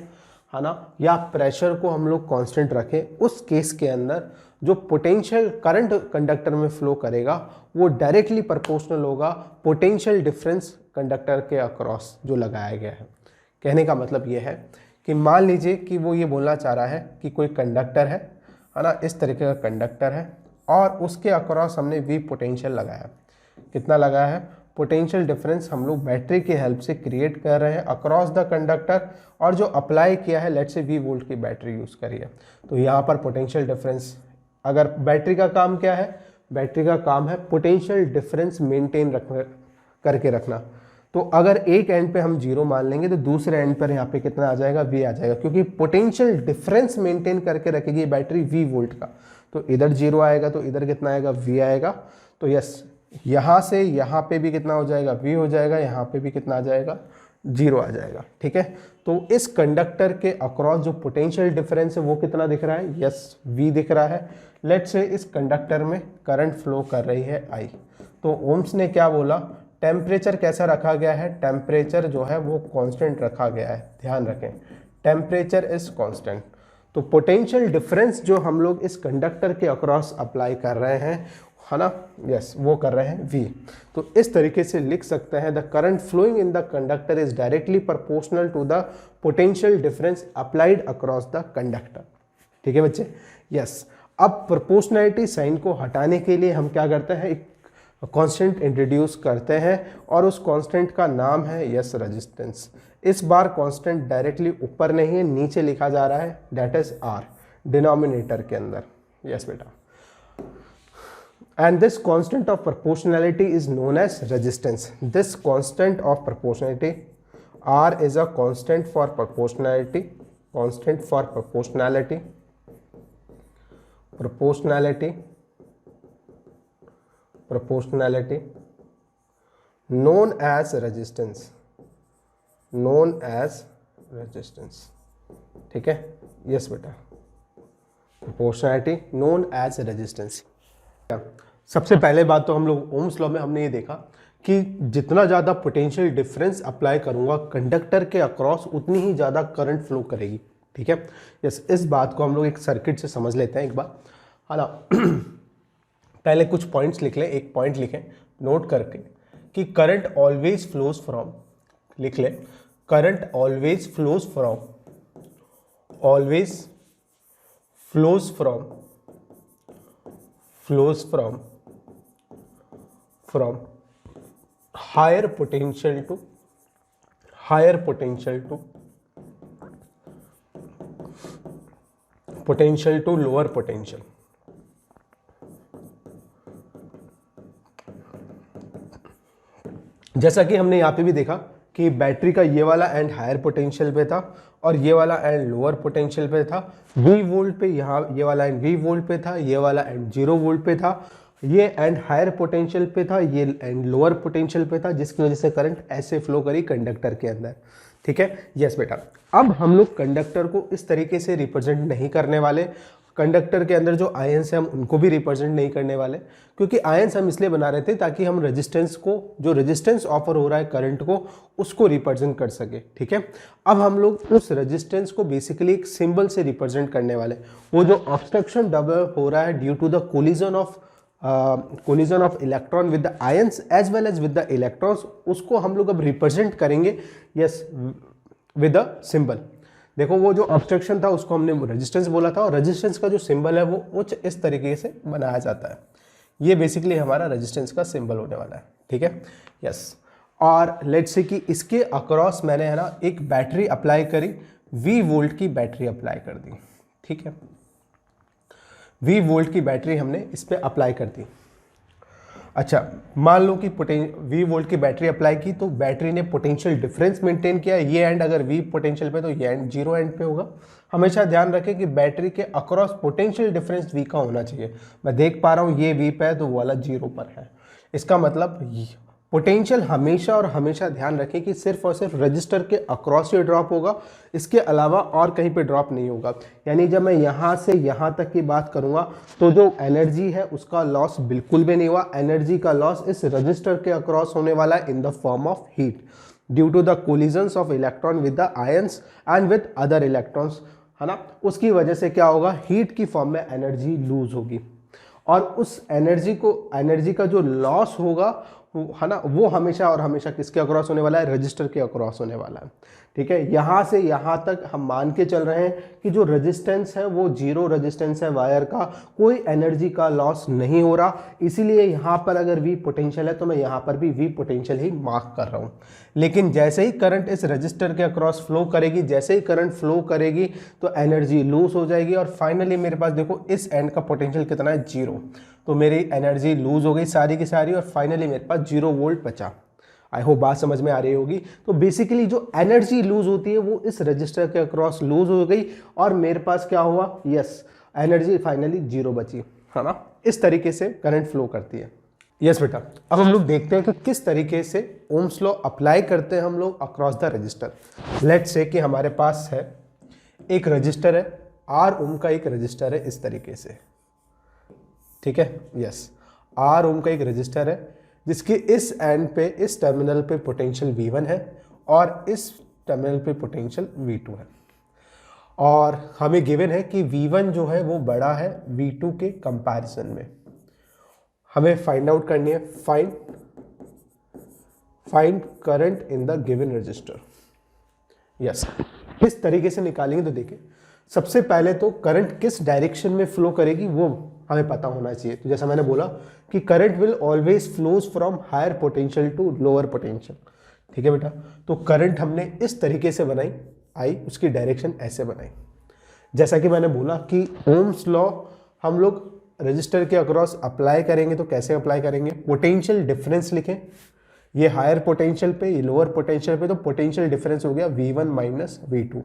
है ना, या प्रेशर को हम लोग कांस्टेंट रखें, उस केस के अंदर जो पोटेंशियल करंट कंडक्टर में फ्लो करेगा वो डायरेक्टली प्रोपोर्शनल होगा पोटेंशियल डिफरेंस कंडक्टर के अक्रॉस जो लगाया गया है। कहने का मतलब ये है कि मान लीजिए कि वो ये बोलना चाह रहा है कि कोई कंडक्टर है ना, इस तरीके का कंडक्टर है और उसके अक्रॉस हमने V पोटेंशियल लगाया। कितना लगाया है? पोटेंशियल डिफरेंस हम लोग बैटरी की हेल्प से क्रिएट कर रहे हैं अक्रॉस द कंडक्टर, और जो अप्लाई किया है लेट्स से 20 वोल्ट की बैटरी यूज़ करिए। तो यहाँ पर पोटेंशियल डिफरेंस, अगर बैटरी का काम क्या है? बैटरी का काम है पोटेंशियल डिफरेंस मेंटेन करके रखना। तो अगर एक एंड पे हम 0 मान लेंगे तो दूसरे एंड पर यहाँ पे कितना आ जाएगा? V आ जाएगा, क्योंकि पोटेंशियल डिफरेंस मेंटेन करके रखेगी बैटरी 20 वोल्ट का। तो इधर 0 आएगा तो इधर कितना आएगा? V आएगा। तो यस, यहाँ से यहाँ पे भी कितना हो जाएगा? V हो जाएगा। यहाँ पे भी कितना आ जाएगा? 0 आ जाएगा। ठीक है, तो इस कंडक्टर के अक्रॉस जो पोटेंशियल डिफरेंस है वो कितना दिख रहा है? यस, V दिख रहा है। लेट्स से इस कंडक्टर में करंट फ्लो कर रही है I। तो ओम्स ने क्या बोला? टेम्परेचर कैसा रखा गया है? टेम्परेचर जो है वो कांस्टेंट रखा गया है। ध्यान रखें, टेम्परेचर इज कांस्टेंट। तो पोटेंशियल डिफरेंस जो हम लोग इस कंडक्टर के अक्रॉस अप्लाई कर रहे हैं, है ना, यस, वो कर रहे हैं V। तो इस तरीके से लिख सकते हैं the current flowing in the conductor is directly proportional to the potential difference applied across the conductor. ठीक है बच्चे? यस। अब प्रोपोर्शनैलिटी साइन को हटाने के लिए हम क्या करते हैं? एक कांस्टेंट इंट्रोड्यूस करते हैं और उस कांस्टेंट का नाम है यस रेजिस्टेंस। इस बार कांस्टेंट डायरेक्टली ऊपर नहीं है, नीचे लिखा जा रहा है, दैट इज R डिनोमिनेटर के अंदर। यस बेटा, and this constant of proportionality is known as resistance. This constant of proportionality R is a constant for proportionality, constant for proportionality, proportionality known as resistance, ठीक है? Yes बेटा, proportionality known as resistance। सबसे पहले बात तो हम लोग Ohm's law में हमने ये देखा कि जितना ज़्यादा पोटेंशियल डिफरेंस अप्लाई करूंगा कंडक्टर के अक्रॉस उतनी ही ज़्यादा करंट फ्लो करेगी। ठीक है? यस, इस बात को हम लोग एक सर्किट से समझ लेते हैं एक बार, है ना। पहले कुछ पॉइंट्स लिख लें, एक पॉइंट लिखें नोट करके कि करंट ऑलवेज फ्लोज फ्रॉम, लिख लें, current always flows from, higher potential to lower potential. जैसा कि हमने यहाँ पे भी देखा कि बैटरी का ये वाला एंड हायर पोटेंशियल पे था और ये वाला एंड लोअर पोटेंशियल पे था। V वोल्ट पे यहाँ ये वाला एंड V वोल्ट पे था, ये वाला एंड 0 वोल्ट पे था, ये एंड हायर पोटेंशियल पे था, ये एंड लोअर पोटेंशियल पे था, जिसकी वजह से करंट ऐसे फ्लो करी कंडक्टर के अंदर। ठीक है? यस बेटा। अब हम लोग कंडक्टर को इस तरीके से रिप्रेजेंट नहीं करने वाले, कंडक्टर के अंदर जो आयंस हैं हम उनको भी रिप्रेजेंट नहीं करने वाले, क्योंकि आयंस हम इसलिए बना रहे थे ताकि हम रेजिस्टेंस को, जो रेजिस्टेंस ऑफर हो रहा है करंट को, उसको रिप्रेजेंट कर सके। ठीक है? अब हम लोग उस रेजिस्टेंस को बेसिकली एक सिंबल से रिप्रेजेंट करने वाले। वो जो ऑब्स्ट्रक्शन डेवलप हो रहा है due to the collision of electron with the ions as well as with the electrons, उसको हम लोग अब रिप्रेजेंट करेंगे यस विद अ सिंबल। देखो, वो जो ऑब्स्ट्रक्शन था उसको हमने रेजिस्टेंस बोला था, और रेजिस्टेंस का जो सिंबल है वो कुछ इस तरीके से बनाया जाता है। ये बेसिकली हमारा रेजिस्टेंस का सिंबल होने वाला है, ठीक है, यस। और लेट्स से कि इसके अक्रॉस मैंने है ना एक बैटरी अप्लाई करी, V वोल्ट की बैटरी अप्लाई कर दी, ठीक है, V वोल्ट की बैटरी हमने इस पर अप्लाई कर दी। अच्छा, मान लो कि V वोल्ट की बैटरी अप्लाई की तो बैटरी ने पोटेंशियल डिफरेंस मेंटेन किया, ये एंड अगर V पोटेंशियल पे तो ये एंड जीरो एंड पे होगा। हमेशा ध्यान रखें कि बैटरी के अक्रॉस पोटेंशियल डिफरेंस V का होना चाहिए। मैं देख पा रहा हूँ ये V पे है तो वो वाला जीरो पर है, इसका मतलब पोटेंशियल हमेशा और हमेशा ध्यान रखें कि सिर्फ और सिर्फ रजिस्टर के अक्रॉस ही ड्रॉप होगा, इसके अलावा और कहीं पे ड्रॉप नहीं होगा। यानी जब मैं यहाँ से यहाँ तक की बात करूँगा तो जो एनर्जी है उसका लॉस बिल्कुल भी नहीं हुआ। एनर्जी का लॉस इस रजिस्टर के अक्रॉस होने वाला है in the form of heat due to the collisions of electron with the ions and with other electrons, है ना। उसकी वजह से क्या होगा, हीट की फॉर्म में एनर्जी लूज होगी और उस एनर्जी का जो लॉस होगा है ना, वो हमेशा और हमेशा किसके अक्रॉस होने वाला है, रजिस्टर के अक्रॉस होने वाला है, ठीक है। यहाँ से यहाँ तक हम मान के चल रहे हैं कि जो रेजिस्टेंस है वो जीरो रेजिस्टेंस है वायर का, कोई एनर्जी का लॉस नहीं हो रहा। इसीलिए यहाँ पर अगर V पोटेंशियल है तो मैं यहाँ पर भी V पोटेंशियल ही मार्क कर रहा हूँ। लेकिन जैसे ही करंट इस रजिस्टर के अक्रॉस फ्लो करेगी, जैसे ही करंट फ्लो करेगी तो एनर्जी लूज हो जाएगी और फाइनली मेरे पास देखो इस एंड का पोटेंशियल कितना है, जीरो। तो मेरी एनर्जी लूज हो गई सारी की सारी और फाइनली मेरे पास 0 वोल्ट बचा। आई होप बात समझ में आ रही होगी। तो बेसिकली जो एनर्जी लूज होती है वो इस रजिस्टर के अक्रॉस लूज हो गई और मेरे पास क्या हुआ, यस, एनर्जी फाइनली 0 बची, है ना। इस तरीके से करंट फ्लो करती है। यस बेटा, अब हम लोग देखते हैं कि किस तरीके से ओम्स लॉ अप्लाई करते हैं हम लोग across the register. Let's say कि हमारे पास है एक रजिस्टर है, R ओम का एक रजिस्टर है इस तरीके से, ठीक है, यस, R ओम का एक रजिस्टर है जिसके इस एंड पे, इस टर्मिनल पे पोटेंशियल V1 है और इस टर्मिनल पे पोटेंशियल V2 है और हमें गिवन है कि V1 जो है वो बड़ा है V2 के कंपैरिजन में। हमें फाइंड आउट करनी है, find current in the given register. Yes, किस तरीके से निकालेंगे तो देखिए, सबसे पहले तो करंट किस डायरेक्शन में फ्लो करेगी वो हमें पता होना चाहिए। तो जैसा मैंने बोला कि current will always flows from higher potential to lower potential, ठीक है बेटा। तो करंट हमने इस तरीके से बनाई, आई उसकी डायरेक्शन ऐसे बनाई। जैसा कि मैंने बोला कि ओम्स लॉ हम लोग रजिस्टर के अक्रॉस अप्लाई करेंगे तो कैसे अप्लाई करेंगे, पोटेंशियल डिफरेंस लिखें, ये हायर पोटेंशियल पे, ये लोअर पोटेंशियल पे, तो पोटेंशियल डिफरेंस हो गया V1 minus V2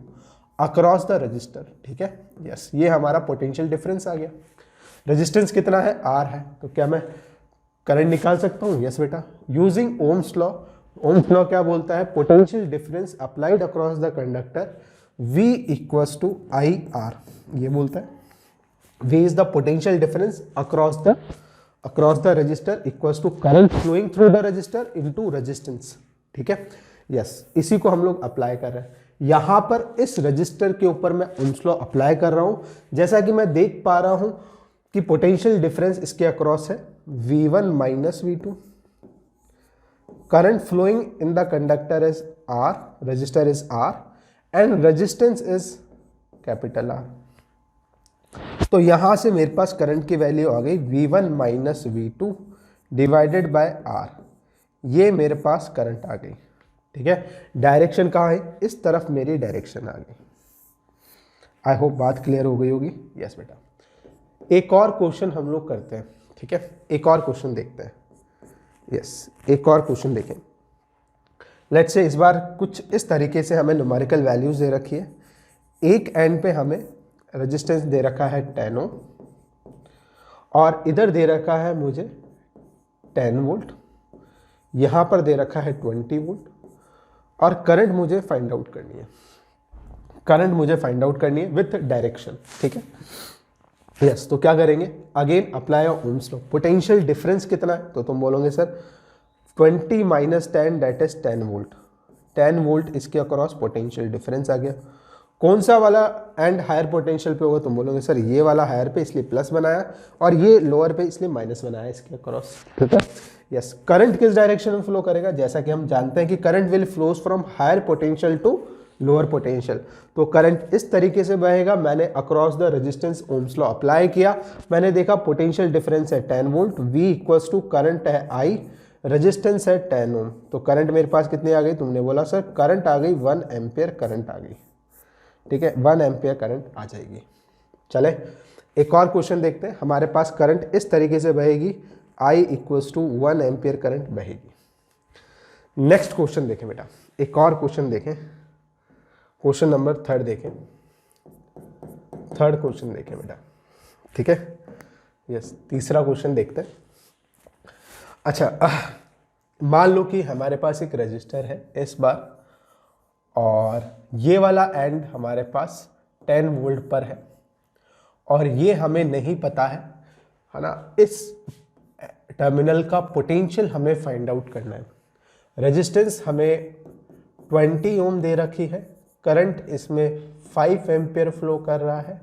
across the register, ठीक है, यस, ये हमारा पोटेंशियल डिफरेंस आ गया। रेजिस्टेंस कितना है, R है, तो क्या मैं करंट निकाल सकता हूँ, यस बेटा, using Ohm's law. Ohm's law क्या बोलता है, potential difference applied across the conductor V equals to IR, ये बोलता है V is the potential difference across the register equals to current flowing through the register into resistance, ठीक है, yes, इसी को हम लोग अप्लाई कर रहे हैं। यहां पर इस रजिस्टर के ऊपर मैं ओम्स लॉ अप्लाई कर रहा हूं। जैसा कि मैं देख पा रहा हूं कि पोटेंशियल डिफरेंस इसके अक्रॉस है V1 minus V2, current flowing in the conductor is R, resistor is R and resistance is capital R। तो यहां से मेरे पास करंट की वैल्यू आ गई V1 minus V2 divided by R, ये मेरे पास करंट आ गई, ठीक है। डायरेक्शन कहाँ है, इस तरफ मेरी डायरेक्शन आ गई। आई होप बात क्लियर हो गई होगी। यस बेटा, एक और क्वेश्चन हम लोग करते हैं, ठीक है, एक और क्वेश्चन देखते हैं। यस, एक और क्वेश्चन देखें। लेट्स से इस बार कुछ इस तरीके से हमें न्यूमेरिकल वैल्यूज दे रखी है। एक एंड पे हमें रेजिस्टेंस दे रखा है 10 ओम और इधर दे रखा है मुझे 10 वोल्ट, यहाँ पर दे रखा है 20 वोल्ट और करंट मुझे फाइंड आउट करनी है, करंट मुझे फाइंड आउट करनी है विथ डायरेक्शन, ठीक है। यस, तो क्या करेंगे, again apply Ohm's law. Potential difference कितना है, तो तुम बोलोगे sir 20 minus 10 that is 10 volt, 10 volt इसके अक्रॉस पोटेंशियल डिफरेंस आ गया। कौन सा वाला एंड हायर पोटेंशियल पे होगा, तुम बोलोगे सर ये वाला हायर पे इसलिए प्लस बनाया और ये लोअर पे इसलिए माइनस बनाया इसके अक्रॉस, ठीक है। यस, करंट किस डायरेक्शन में फ्लो करेगा, जैसा कि हम जानते हैं कि current will flows from higher potential to lower potential. तो करंट इस तरीके से बहेगा। मैंने across the resistance Ohm's law apply किया, मैंने देखा पोटेंशियल डिफरेंस है 10 volt, V equals to current है I, रेजिस्टेंस है 10 ओम। तो करंट मेरे पास कितनी आ गई, तुमने बोला सर करंट आ गई 1 एम्पियर करंट आ गई। ठीक है, 1 एम्पियर करंट आ जाएगी। चले एक और क्वेश्चन देखते हैं। हमारे पास करंट इस तरीके से बहेगी, I equals to 1 ampere current बहेगी। नेक्स्ट क्वेश्चन देखें बेटा, एक और क्वेश्चन देखें, क्वेश्चन नंबर 3 देखें, थर्ड क्वेश्चन देखें बेटा। ठीक है, यस, तीसरा क्वेश्चन देखते हैं। अच्छा, मान लो कि हमारे पास एक रजिस्टर है इस बार, और ये वाला एंड हमारे पास 10 वोल्ट पर है, और ये हमें नहीं पता है ना, इस टर्मिनल का पोटेंशियल हमें फाइंड आउट करना है। रेजिस्टेंस हमें 20 ओम दे रखी है, करंट इसमें 5 एम्पियर फ्लो कर रहा है।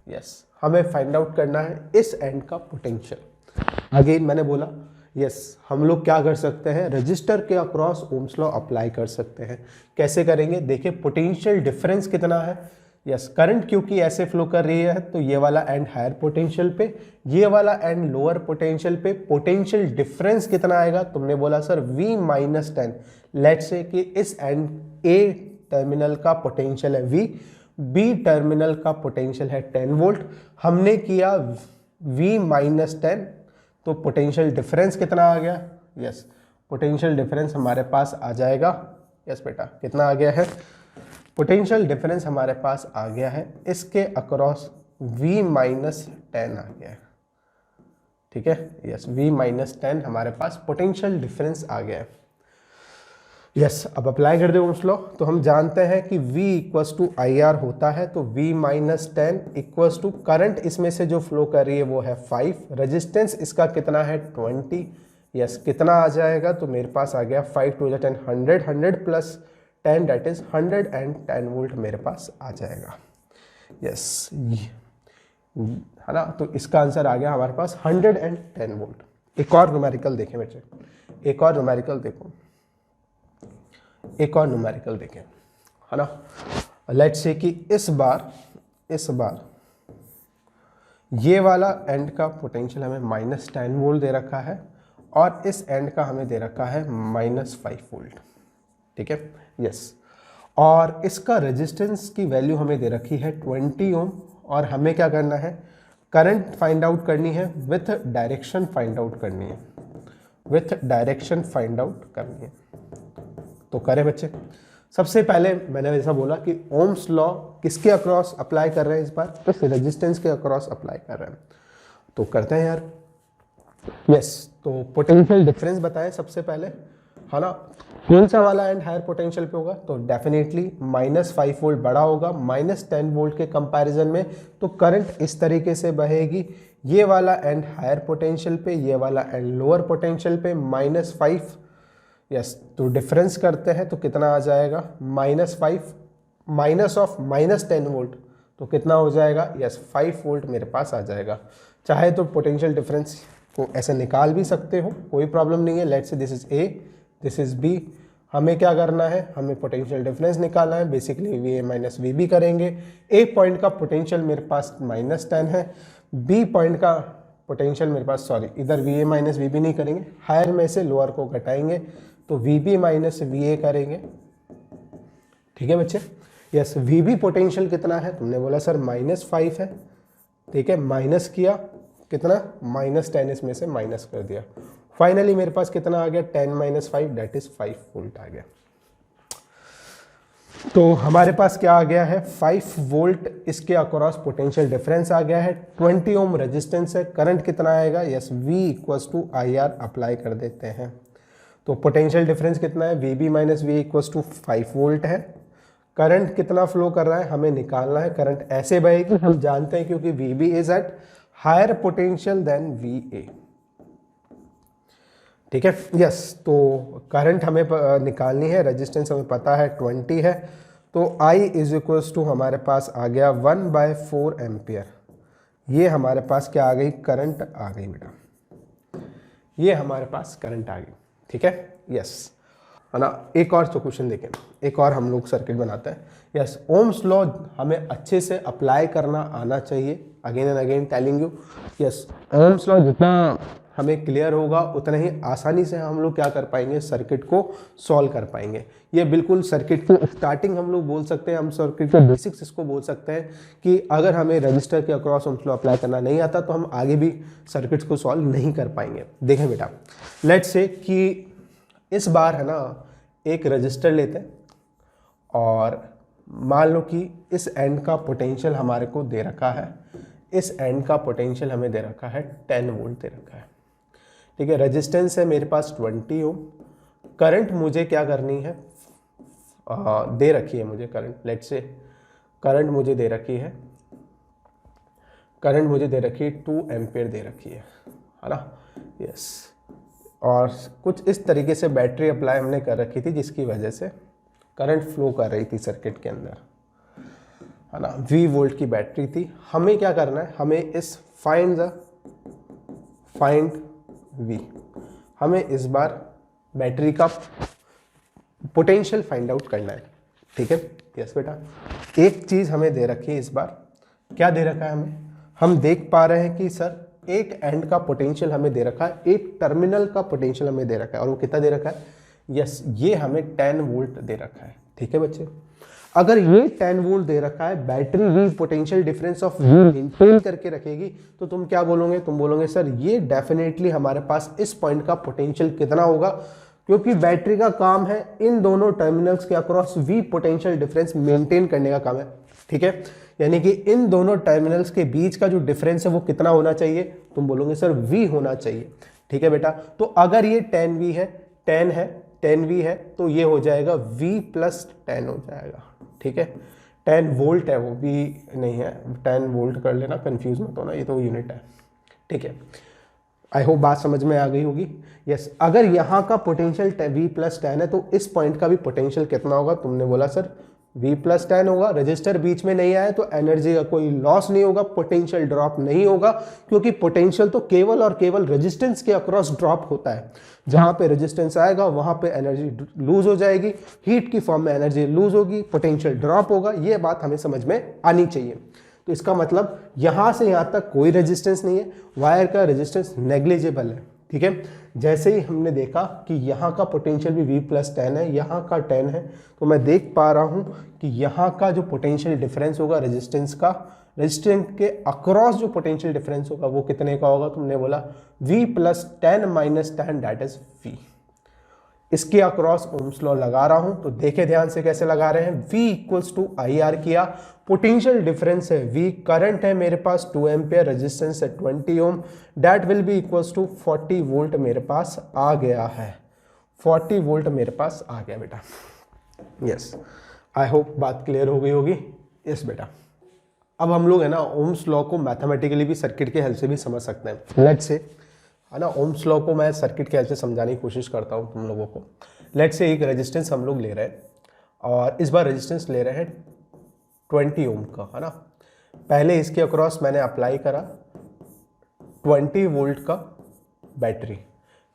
यस, हमें फाइंड आउट करना है इस एंड का पोटेंशियल। अगेन मैंने बोला यस, हम लोग क्या कर सकते हैं, रजिस्टर के अक्रॉस ओम्स लॉ अप्लाई कर सकते हैं। कैसे करेंगे, देखिए पोटेंशियल डिफरेंस कितना है। यस, करंट क्योंकि ऐसे फ्लो कर रही है तो ये वाला एंड हायर पोटेंशियल पे, ये वाला एंड लोअर पोटेंशियल पे। पोटेंशियल डिफरेंस कितना आएगा, तुमने बोला सर V-10। लेट्स से कि इस एंड A टर्मिनल का पोटेंशियल है V, B टर्मिनल का पोटेंशियल है 10 वोल्ट, हमने किया V-10, तो पोटेंशियल डिफरेंस कितना आ गया। यस, पोटेंशियल डिफरेंस हमारे पास आ जाएगा। यस बेटा, कितना आ गया है, पोटेंशियल डिफरेंस हमारे पास आ गया है इसके अक्रॉस V-10 आ गया है। ठीक है, यस, V-10 हमारे पास पोटेंशियल डिफरेंस आ गया है। यस, अब अप्लाई कर दे ओम्स लॉ। तो हम जानते हैं कि V इक्वल्स टू IR होता है, तो V-10 इक्वल्स टू करंट इसमें से जो फ्लो कर रही है वो है 5, रेजिस्टेंस इसका कितना है 20। यस, कितना आ जाएगा, तो मेरे पास आ गया 5 to 10 100, 100 plus 10 that is 110 volt मेरे पास आ जाएगा। यस, है ना, तो इसका आंसर आ गया हमारे पास 110 वोल्ट। एक और न्यूमेरिकल देखें बच्चे, एक और न्यूमेरिकल देखो, एक और न्यूमेरिकल देखें, है ना। लेट्स से कि इस बार ये वाला एंड का पोटेंशियल हमें -10 वोल्ट दे रखा है, और इस एंड का हमें दे रखा है -5 वोल्ट। ठीक है, यस, और इसका रेजिस्टेंस की वैल्यू हमें दे रखी है 20 ओम, और हमें क्या करना है, करंट फाइंड आउट करनी है, विथ डायरेक्शन फाइंड आउट करनी है, विथ डायरेक्शन फाइंड आउट करनी है। तो करें बच्चे, सबसे पहले मैंने ऐसा बोला कि ओम्स लॉ किसके अक्रॉस अप्लाई कर रहे हैं इस बार, तो रेजिस्टेंस के अक्रॉस अप्लाई कर रहे हैं। तो करते हैं यार। यस, तो पोटेंशियल डिफरेंस बताएं सबसे पहले, है ना। कौन सा वाला एंड हायर पोटेंशियल पे होगा, तो डेफिनेटली -5 वोल्ट बड़ा होगा -10 वोल्ट के कंपैरिजन में। तो करंट इस तरीके से बहेगी, ये वाला एंड हायर पोटेंशियल पे, ये वाला एंड लोअर पोटेंशियल पे, -5। यस, तो डिफरेंस करते हैं तो कितना आ जाएगा, -5 माइनस ऑफ -10 वोल्ट, तो कितना हो जाएगा, यस 5 वोल्ट मेरे पास आ जाएगा। चाहे तो पोटेंशियल डिफरेंस को ऐसे निकाल भी सकते हो, कोई प्रॉब्लम नहीं है। Let's say this is A, this is B। हमें क्या करना है, हमें पोटेंशियल डिफरेंस निकालना है, बेसिकली VA माइनस VB करेंगे। A पॉइंट का पोटेंशियल मेरे पास -10 है, B पॉइंट का पोटेंशियल मेरे पास, सॉरी इधर VA माइनस VB नहीं करेंगे, हायर में से लोअर को घटाएंगे तो VB माइनस VA करेंगे। ठीक है बच्चे, यस, VB पोटेंशियल कितना है, तुमने बोला सर -5 है। ठीक है, माइनस किया कितना, -10 इसमें से माइनस कर दिया, फाइनली मेरे पास कितना आ गया, 10 - 5 दैट इज 5 वोल्ट आ गया। तो हमारे पास क्या आ गया है, 5 वोल्ट इसके अक्रॉस पोटेंशियल डिफरेंस आ गया है। 20 ओम रेजिस्टेंस है, करंट कितना आएगा, yes V equals to IR apply कर देते हैं। तो पोटेंशियल डिफरेंस कितना है, VB minus VA equals to 5 volt है। करंट कितना फ्लो कर रहा है हमें निकालना है, करंट ऐसे बहेगी हम जानते हैं क्योंकि VB is at higher potential than VA। ठीक है, यस, तो करंट हमें निकालनी है, रेजिस्टेंस हमें पता है 20 है, तो I इज इक्वल्स टू हमारे पास आ गया 1/4 एम्पियर। ये हमारे पास क्या आ गई, करंट आ गई बेटा, ये हमारे पास करंट आ गई। ठीक है, यस, है ना। एक और क्वेश्चन देखें, एक और हम लोग सर्किट बनाते हैं। यस, ओम्स लॉ हमें अच्छे से अप्लाई करना आना चाहिए। Again and again telling you, yes Ohm's law जितना हमें क्लियर होगा उतना ही आसानी से हम लोग क्या कर पाएंगे, सर्किट को सॉल्व कर पाएंगे। ये बिल्कुल सर्किट की स्टार्टिंग हम लोग बोल सकते हैं, हम सर्किट के बेसिक्स इसको बोल सकते हैं कि अगर हमें रजिस्टर के अक्रॉस ओम्स लॉ अप्लाई करना नहीं आता तो हम आगे भी सर्किट्स को सॉल्व नहीं कर पाएंगे। देखें बेटा, लेट्स से कि इस बार है ना एक रजिस्टर लेते हैं और मान लो कि इस एंड का पोटेंशियल हमारे को दे रखा है, इस एंड का पोटेंशियल हमें दे रखा है 10 वोल्ट दे रखा है, ठीक है। रेजिस्टेंस है मेरे पास 20 ओम। करंट मुझे क्या करनी है, दे रखी है मुझे करंट, लेट्स से करंट मुझे दे रखी है, करंट मुझे दे रखी है 2 एम्पियर दे रखी है ना। यस, और कुछ इस तरीके से बैटरी अप्लाई हमने कर रखी थी जिसकी वजह से करंट फ्लो कर रही थी सर्किट के अंदर, है ना। V वोल्ट की बैटरी थी। हमें क्या करना है, हमें इस फाइंड V, हमें इस बार बैटरी का पोटेंशियल फाइंड आउट करना है, ठीक है। यस बेटा, एक चीज़ हमें दे रखी है इस बार, क्या दे रखा है हमें, हम देख पा रहे हैं कि सर एक एंड का पोटेंशियल हमें दे रखा है, एक टर्मिनल का पोटेंशियल हमें दे रखा है, और वो कितना दे रखा है, यस ये हमें 10 वोल्ट दे रखा है, ठीक है बच्चे। अगर ये 10 वोल्ट दे रखा है, बैटरी भी पोटेंशियल डिफरेंस ऑफ मेंटेन करके रखेगी, तो तुम क्या बोलोगे, तुम बोलोगे सर ये डेफिनेटली हमारे पास इस पॉइंट का पोटेंशियल कितना होगा, क्योंकि बैटरी का काम है इन दोनों टर्मिनल्स के across V potential difference maintain करने का काम है, ठीक है। यानी कि इन दोनों टर्मिनल्स के बीच का जो डिफरेंस है वो कितना होना चाहिए, तुम बोलोगे सर V होना चाहिए, ठीक है बेटा। तो अगर ये 10V है, 10V है तो ये हो जाएगा V प्लस 10 हो जाएगा, ठीक है। 10 वोल्ट है, वो भी नहीं है, 10 वोल्ट कर लेना, कंफ्यूज मत होना, ये तो यूनिट है, ठीक है। आई होप बात समझ में आ गई होगी। यस, अगर यहाँ का पोटेंशियल V प्लस 10 है तो इस पॉइंट का भी पोटेंशियल कितना होगा, तुमने बोला सर V प्लस 10 होगा। रजिस्टर बीच में नहीं आया तो एनर्जी का कोई लॉस नहीं होगा, पोटेंशियल ड्रॉप नहीं होगा, क्योंकि पोटेंशियल तो केवल और केवल रेजिस्टेंस के अक्रॉस ड्रॉप होता है। जहां पे रेजिस्टेंस आएगा वहां पे एनर्जी लूज हो जाएगी, हीट की फॉर्म में एनर्जी लूज होगी, पोटेंशियल ड्रॉप होगा। ये बात हमें समझ में आनी चाहिए। तो इसका मतलब यहां से यहां तक कोई रेजिस्टेंस नहीं है, वायर का रेजिस्टेंस नेग्लिजिबल है, ठीक है। जैसे ही हमने देखा कि यहाँ का पोटेंशियल भी V प्लस 10 है, यहाँ का 10 है, तो मैं देख पा रहा हूँ कि यहाँ का जो पोटेंशियल डिफरेंस होगा रेजिस्टेंस का, रेजिस्टेंस के अक्रॉस जो पोटेंशियल डिफरेंस होगा वो कितने का होगा, तुमने बोला V plus 10 minus 10 that is V। इसके अक्रॉस ओम्स लॉ लगा रहा हूं, तो देखे ध्यान से कैसे लगा रहे हैं। V इक्वल्स टू IR किया, पोटेंशियल डिफरेंस है V, करंट है मेरे पास 2 एम्पियर, रेजिस्टेंस है 20 ohm, that will be equals to 40 volt मेरे पास आ गया है, 40 वोल्ट मेरे पास आ गया बेटा। यस, आई होप बात क्लियर हो गई होगी। यस बेटा, अब हम लोग है ना ओम्स लॉ को मैथमेटिकली भी सर्किट के हेल्प से भी समझ सकते हैं। लेट्स से है ना, ओम्स लॉ को मैं सर्किट के हेल्प से समझाने की कोशिश करता हूँ तुम लोगों को। लेट्स से एक रेजिस्टेंस हम लोग ले रहे हैं, और इस बार रेजिस्टेंस ले रहे हैं 20 ओम का, है ना। पहले इसके अक्रॉस मैंने अप्लाई करा 20 वोल्ट का बैटरी,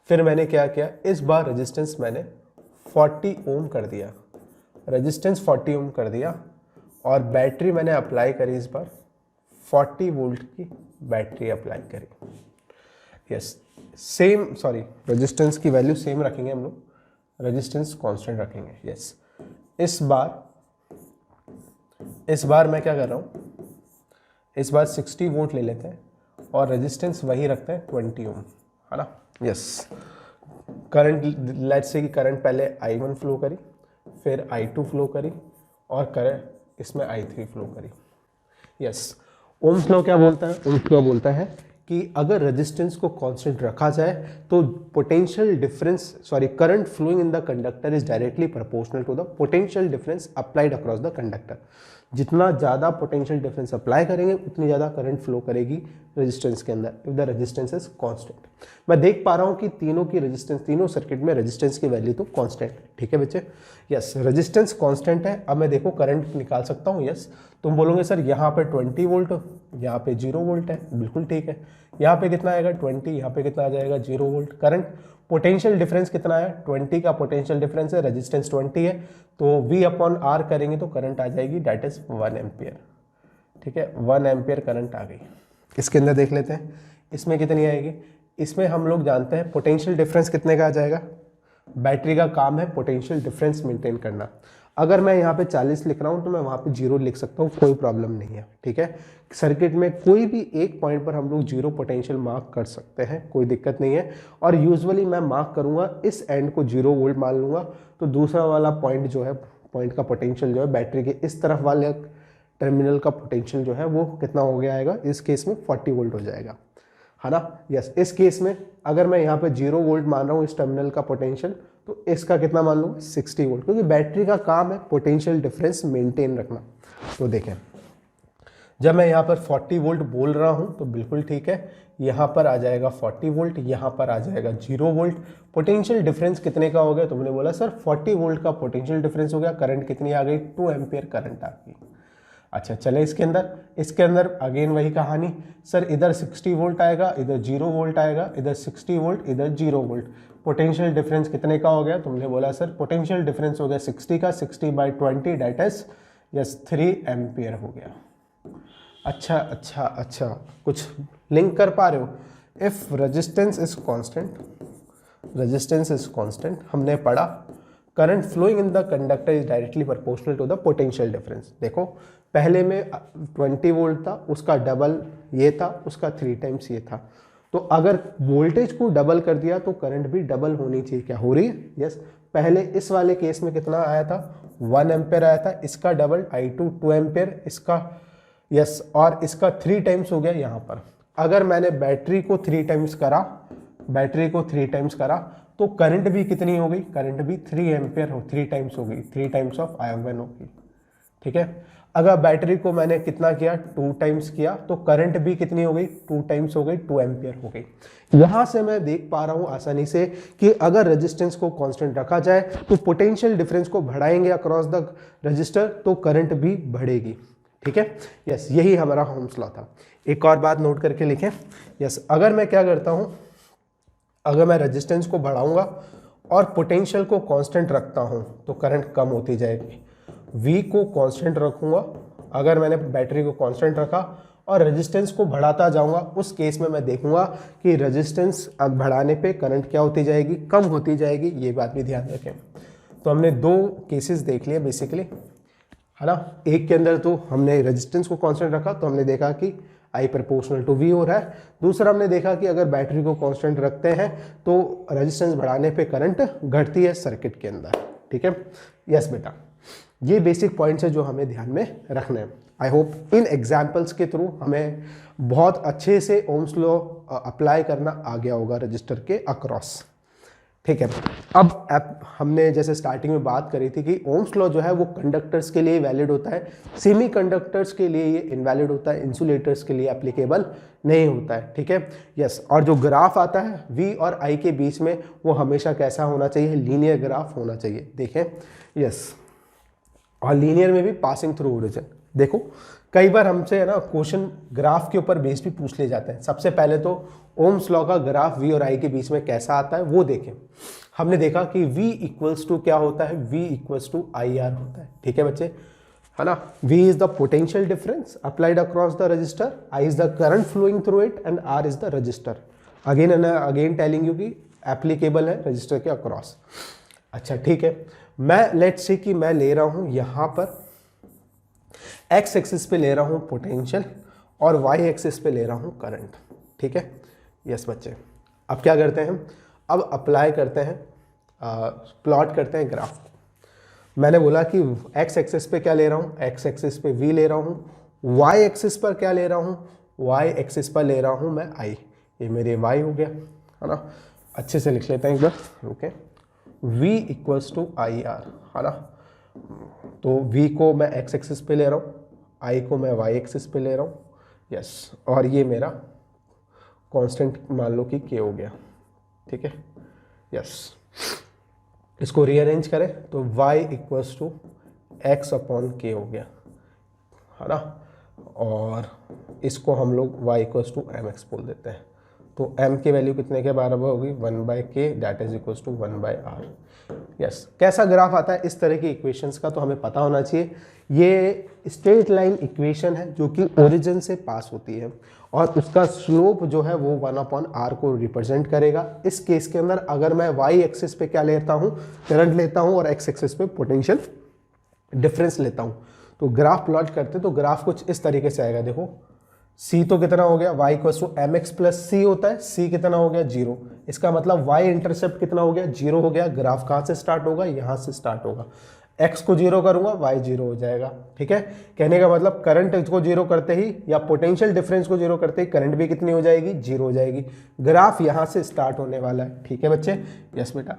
फिर मैंने क्या किया, इस बार रेजिस्टेंस मैंने 40 ओम कर दिया, रेजिस्टेंस 40 ओम कर दिया, और बैटरी मैंने अप्लाई करी इस बार 40 वोल्ट की बैटरी अप्लाई करी। यस, सेम, सॉरी रेजिस्टेंस की वैल्यू सेम रखेंगे हम लोग, रेजिस्टेंस कांस्टेंट रखेंगे। यस, इस बार मैं क्या कर रहा हूँ, इस बार 60 वोल्ट ले लेते हैं और रेजिस्टेंस वही रखते हैं 20 ओम, है ना। यस, करंट, लेट्स से कि करंट पहले I1 फ्लो करी, फिर I2 फ्लो करी, और करंट इसमें I3 फ्लो करी। यस, ओम्स लॉ क्या बोलता है, ओम्स लॉ बोलता है कि अगर रेजिस्टेंस को कांस्टेंट रखा जाए तो potential difference, sorry current flowing in the conductor is directly proportional to the potential difference applied across the conductor. जितना ज़्यादा पोटेंशियल डिफरेंस अप्लाई करेंगे उतनी ज़्यादा करंट फ्लो करेगी रेजिस्टेंस के अंदर, if the resistance is constant. मैं देख पा रहा हूँ कि तीनों की रेजिस्टेंस, तीनों सर्किट में रेजिस्टेंस की वैल्यू तो कांस्टेंट है, ठीक है बच्चे। यस, रेजिस्टेंस कांस्टेंट है। अब मैं देखो करंट निकाल सकता हूँ। यस, तुम बोलोगे सर यहाँ पे 20 वोल्ट यहाँ पे 0 वोल्ट है, बिल्कुल ठीक है। यहाँ पे कितना आएगा 20, यहाँ पे कितना आ जाएगा 0 वोल्ट। करंट पोटेंशियल डिफरेंस कितना है 20 का पोटेंशियल डिफरेंस है, रेजिस्टेंस 20 है, तो V/R करेंगे तो करंट आ जाएगी दैट इज 1 एम्पियर। ठीक है, 1 एम्पियर करंट आ गई। इसके अंदर देख लेते हैं इसमें कितनी आएगी। इसमें हम लोग जानते हैं पोटेंशियल डिफरेंस कितने का आ जाएगा। बैटरी का काम है पोटेंशियल डिफरेंस मेंटेन करना। अगर मैं यहाँ पे 40 लिख रहा हूँ तो मैं वहाँ पे 0 लिख सकता हूँ, कोई प्रॉब्लम नहीं है। ठीक है, सर्किट में कोई भी एक पॉइंट पर हम लोग 0 पोटेंशियल मार्क कर सकते हैं, कोई दिक्कत नहीं है। और यूजुअली मैं मार्क करूँगा इस एंड को 0 वोल्ट मान लूँगा, तो दूसरा वाला पॉइंट जो है, पॉइंट का पोटेंशियल जो है बैटरी के इस तरफ वाले टर्मिनल का पोटेंशियल जो है वो कितना हो गया आएगा, इस केस में 40 वोल्ट हो जाएगा, है ना। यस, इस केस में अगर मैं यहाँ पे 0 वोल्ट मान रहा हूँ इस टर्मिनल का पोटेंशियल, तो इसका कितना मान लूँगा 60 वोल्ट, क्योंकि बैटरी का काम है पोटेंशियल डिफरेंस मेंटेन रखना। तो देखें, जब मैं यहाँ पर 40 वोल्ट बोल रहा हूँ तो बिल्कुल ठीक है, यहाँ पर आ जाएगा 40 वोल्ट, यहाँ पर आ जाएगा 0 वोल्ट। पोटेंशियल डिफरेंस कितने का हो गया, तुमने बोला सर 40 वोल्ट का पोटेंशियल डिफरेंस हो गया, करंट कितनी आ गई 2 एम्पियर करंट आ गई। अच्छा चले इसके अंदर अगेन वही कहानी, सर इधर 60 वोल्ट आएगा, इधर 0 वोल्ट आएगा, इधर 60 वोल्ट, इधर 0 वोल्ट। पोटेंशियल डिफरेंस कितने का हो गया, तुमने बोला सर पोटेंशियल डिफरेंस हो गया 60 का, 60/20 दैट इज यस 3 एम्पियर हो गया। अच्छा, कुछ लिंक कर पा रहे हो। इफ रेजिस्टेंस इज कांस्टेंट, हमने पढ़ा current flowing in the conductor is directly proportional to the potential difference. देखो पहले में 20 वोल्ट था, उसका डबल ये था, उसका 3 टाइम्स ये था। तो अगर वोल्टेज को डबल कर दिया तो करंट भी डबल होनी चाहिए। क्या हो रही है, यस। पहले इस वाले केस में कितना आया था 1 एम्पेयर आया था, इसका डबल I2 2 एम्पेयर, इसका यस, और इसका 3 टाइम्स हो गया यहाँ पर। अगर मैंने बैटरी को 3 टाइम्स करा तो करंट भी कितनी हो गई, करंट भी 3 एम्पेयर हो, 3 टाइम्स हो गई, 3 टाइम्स ऑफ I1 होगी। ठीक है, अगर बैटरी को मैंने कितना किया 2 टाइम्स किया तो करंट भी कितनी हो गई 2 टाइम्स हो गई, 2 एम्पियर हो गई। यहां से मैं देख पा रहा हूं आसानी से कि अगर रेजिस्टेंस को कांस्टेंट रखा जाए तो पोटेंशियल डिफरेंस को बढ़ाएंगे अक्रॉस द रजिस्टर तो करंट भी बढ़ेगी। ठीक है, यस, यही हमारा होम्स लॉ था। एक और बात नोट करके लिखें, यस, अगर मैं क्या करता हूं, अगर मैं रेजिस्टेंस को बढ़ाऊंगा और पोटेंशियल को कांस्टेंट रखता हूं तो करंट कम होती जाएगी। V को कांस्टेंट रखूंगा, अगर मैंने बैटरी को कांस्टेंट रखा और रेजिस्टेंस को बढ़ाता जाऊंगा, उस केस में मैं देखूंगा कि रेजिस्टेंस बढ़ाने पे करंट क्या होती जाएगी, कम होती जाएगी। ये बात भी ध्यान रखें। तो हमने 2 केसेस देख लिए बेसिकली, है ना। एक के अंदर तो हमने रेजिस्टेंस को कांस्टेंट रखा तो हमने देखा कि I प्रोपोर्शनल टू V हो रहा है। दूसरा हमने देखा कि अगर बैटरी को कांस्टेंट रखते हैं तो रेजिस्टेंस बढ़ाने पे करंट घटती है सर्किट के अंदर। ठीक है, यस बेटा, ये बेसिक पॉइंट्स है जो हमें ध्यान में रखना है। आई होप इन एग्जाम्पल्स के थ्रू हमें बहुत अच्छे से ओम्स लॉ अप्लाई करना आ गया होगा रजिस्टर के अक्रॉस। ठीक है, अब हमने जैसे स्टार्टिंग में बात करी थी कि ओम्स लॉ जो है वो कंडक्टर्स के लिए वैलिड होता है, सेमी कंडक्टर्स के लिए ये इनवैलिड होता है, इंसुलेटर्स के लिए एप्लीकेबल नहीं होता है। ठीक है, यस, और जो ग्राफ आता है V और I के बीच में वो हमेशा कैसा होना चाहिए, लीनियर ग्राफ होना चाहिए। देखें, यस, और लीनियर में भी पासिंग थ्रू ओरिजिन। देखो कई बार हमसे है ना क्वेश्चन ग्राफ के ऊपर बेस भी पूछ ले जाते हैं। सबसे पहले तो ओम्स लॉ का ग्राफ V और I के बीच में कैसा आता है वो देखें। हमने देखा कि V इक्वल्स टू क्या होता है, V इक्वल्स टू IR होता है। ठीक है बच्चे, है ना। V is the potential difference applied across the resistor, I is the current flowing through it and R is the resistor. Again and again telling you कि एप्लीकेबल है resistor के अक्रॉस। अच्छा ठीक है, मैं लेट्स से कि मैं ले रहा हूं यहां पर एक्स एक्सिस पे ले रहा हूं पोटेंशियल और वाई एक्सिस पे ले रहा हूं करंट। ठीक है, यस बच्चे, अब क्या करते हैं, अब अप्लाई करते हैं, प्लॉट करते हैं ग्राफ को। मैंने बोला कि एक्स एक्सिस पे क्या ले रहा हूं, एक्स एक्सिस पे वी ले रहा हूं, वाई एक्सिस पर क्या ले रहा हूं, वाई एक्सिस पर ले रहा हूं मैं आई। ये मेरे वाई हो गया, है ना। अच्छे से लिख लेते हैं एक बार, okay. V equals to I R, है ना। तो V को मैं एक्स एक्सिस पे ले रहा हूँ, I को मैं वाई एक्सिस पे ले रहा हूँ, यस। और ये मेरा कांस्टेंट मान लो कि K हो गया। ठीक है, यस। इसको रीअरेंज करें तो y equals to x upon K हो गया, है ना। और इसको हम लोग y equals to M x बोल देते हैं। तो m की वैल्यू कितने के बराबर होगी 1/k that is equals to 1/r। यस, कैसा ग्राफ आता है इस तरह की इक्वेशंस का तो हमें पता होना चाहिए। ये स्ट्रेट लाइन इक्वेशन है जो कि ओरिजिन से पास होती है और उसका स्लोप जो है वो 1/r को रिप्रेजेंट करेगा। इस केस के अंदर अगर मैं y एक्सिस पे क्या लेता हूँ, करंट लेता हूँ, और x एक्सिस पे पोटेंशियल डिफरेंस लेता हूँ, तो ग्राफ प्लॉट करते तो ग्राफ कुछ इस तरीके से आएगा। देखो c तो कितना हो गया y equals to M X plus C होता है, c कितना हो गया 0। इसका मतलब y इंटरसेप्ट कितना हो गया 0 हो गया। ग्राफ कहाँ से स्टार्ट होगा, यहाँ से स्टार्ट होगा। x को 0 करूंगा y 0 हो जाएगा। ठीक है, कहने का मतलब करंट को 0 करते ही या पोटेंशियल डिफरेंस को 0 करते ही करंट भी कितनी हो जाएगी 0 हो जाएगी। ग्राफ यहाँ से स्टार्ट होने वाला है। ठीक है बच्चे, यस बेटा।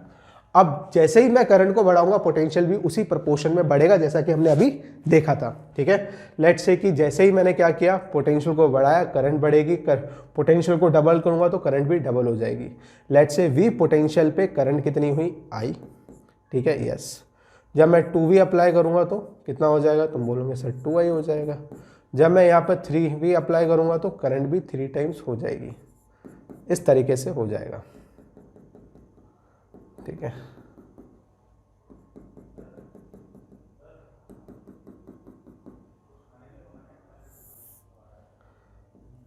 अब जैसे ही मैं करंट को बढ़ाऊंगा पोटेंशियल भी उसी प्रोपोर्शन में बढ़ेगा जैसा कि हमने अभी देखा था। ठीक है, लेट्स से कि जैसे ही मैंने क्या किया, पोटेंशियल को बढ़ाया, करंट बढ़ेगी, पोटेंशियल को डबल करूंगा तो करंट भी डबल हो जाएगी। लेट्स से v पोटेंशियल पे करंट कितनी हुई I। ठीक है, यस। जब मैं 2v अप्लाई करूंगा तो कितना हो जाएगा, तुम बोलोगे सर 2i हो जाएगा। जब मैं यहाँ पर 3v अप्लाई करूंगा तो करंट भी 3 टाइम्स हो जाएगी। इस तरीके से हो जाएगा। ठीक है,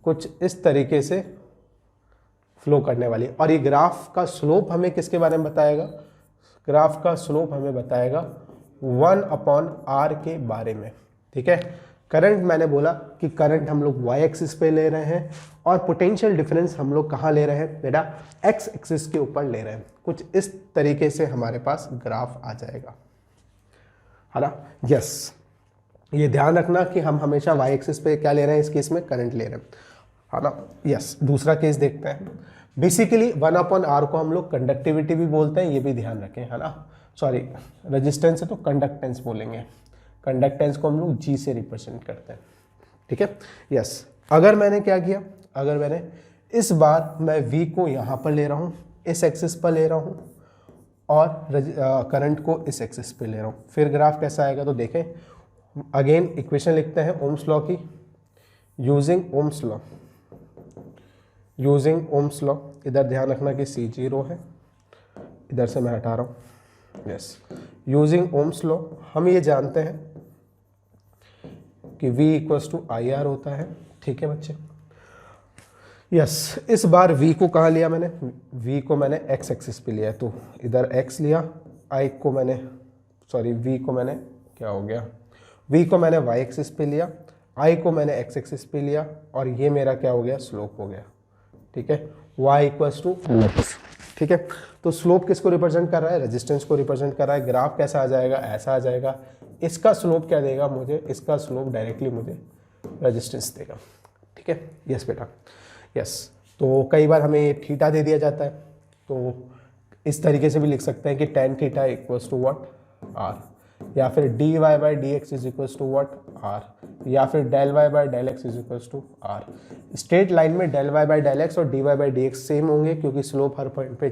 कुछ इस तरीके से फ्लो करने वाली। और ये ग्राफ का स्लोप हमें किसके बारे में बताएगा, ग्राफ का स्लोप हमें बताएगा 1/r के बारे में। ठीक है, करंट मैंने बोला कि करंट हम लोग y एक्सिस पे ले रहे हैं और पोटेंशियल डिफरेंस हम लोग कहाँ ले रहे हैं बेटा, x एक्सिस के ऊपर ले रहे हैं। कुछ इस तरीके से हमारे पास ग्राफ आ जाएगा, है ना। यस, ये ध्यान रखना कि हम हमेशा y एक्सिस पे क्या ले रहे हैं, इस केस में करंट ले रहे हैं, है ना। यस, दूसरा केस देखते हैं। बेसिकली 1/r को हम लोग कंडक्टिविटी भी बोलते हैं, ये भी ध्यान रखें, है ना। सॉरी, रेजिस्टेंस है तो कंडक्टेंस बोलेंगे। कंडक्टेंस को हम लोग g से रिप्रेजेंट करते हैं। ठीक है, यस। अगर मैंने क्या किया, अगर मैंने इस बार मैं v को यहाँ पर ले रहा हूँ, इस एक्सिस पर ले रहा हूँ, और करंट को इस एक्सिस पे ले रहा हूँ, फिर ग्राफ कैसा आएगा तो देखें। अगेन इक्वेशन लिखते हैं ओम्स लॉ की, using Ohm's law, using Ohm's law. इधर ध्यान रखना कि c 0 है, इधर से मैं हटा रहा हूँ। यस, यूजिंग ओम्स लॉ हम ये जानते हैं कि v equals to I R होता है। ठीक है बच्चे, यस। इस बार v को कहाँ लिया मैंने, v को मैंने x एक्सिस पे लिया, तो इधर x लिया, i को मैंने, सॉरी v को मैंने, क्या हो गया, v को मैंने y एक्सिस पे लिया, i को मैंने x एक्सिस पे लिया, और ये मेरा क्या हो गया, स्लोप हो गया। ठीक है, y इक्वल्स टू x। ठीक है, तो स्लोप किसको रिप्रेजेंट कर रहा है, रेजिस्टेंस को रिप्रेजेंट कर रहा है। ग्राफ कैसा आ जाएगा, ऐसा आ जाएगा। इसका स्लोप क्या देगा मुझे, इसका स्लोप डायरेक्टली मुझे रेजिस्टेंस देगा। ठीक है, यस बेटा, यस। तो कई बार हमें ये थीटा दे दिया जाता है, तो इस तरीके से भी लिख सकते हैं कि tan theta equals to what, r, या फिर dy by d x is equals to what, r, या फिर del y by del x is equals to r। Straight line में del y by del x और dy by d x same होंगे क्योंकि slope हर point पे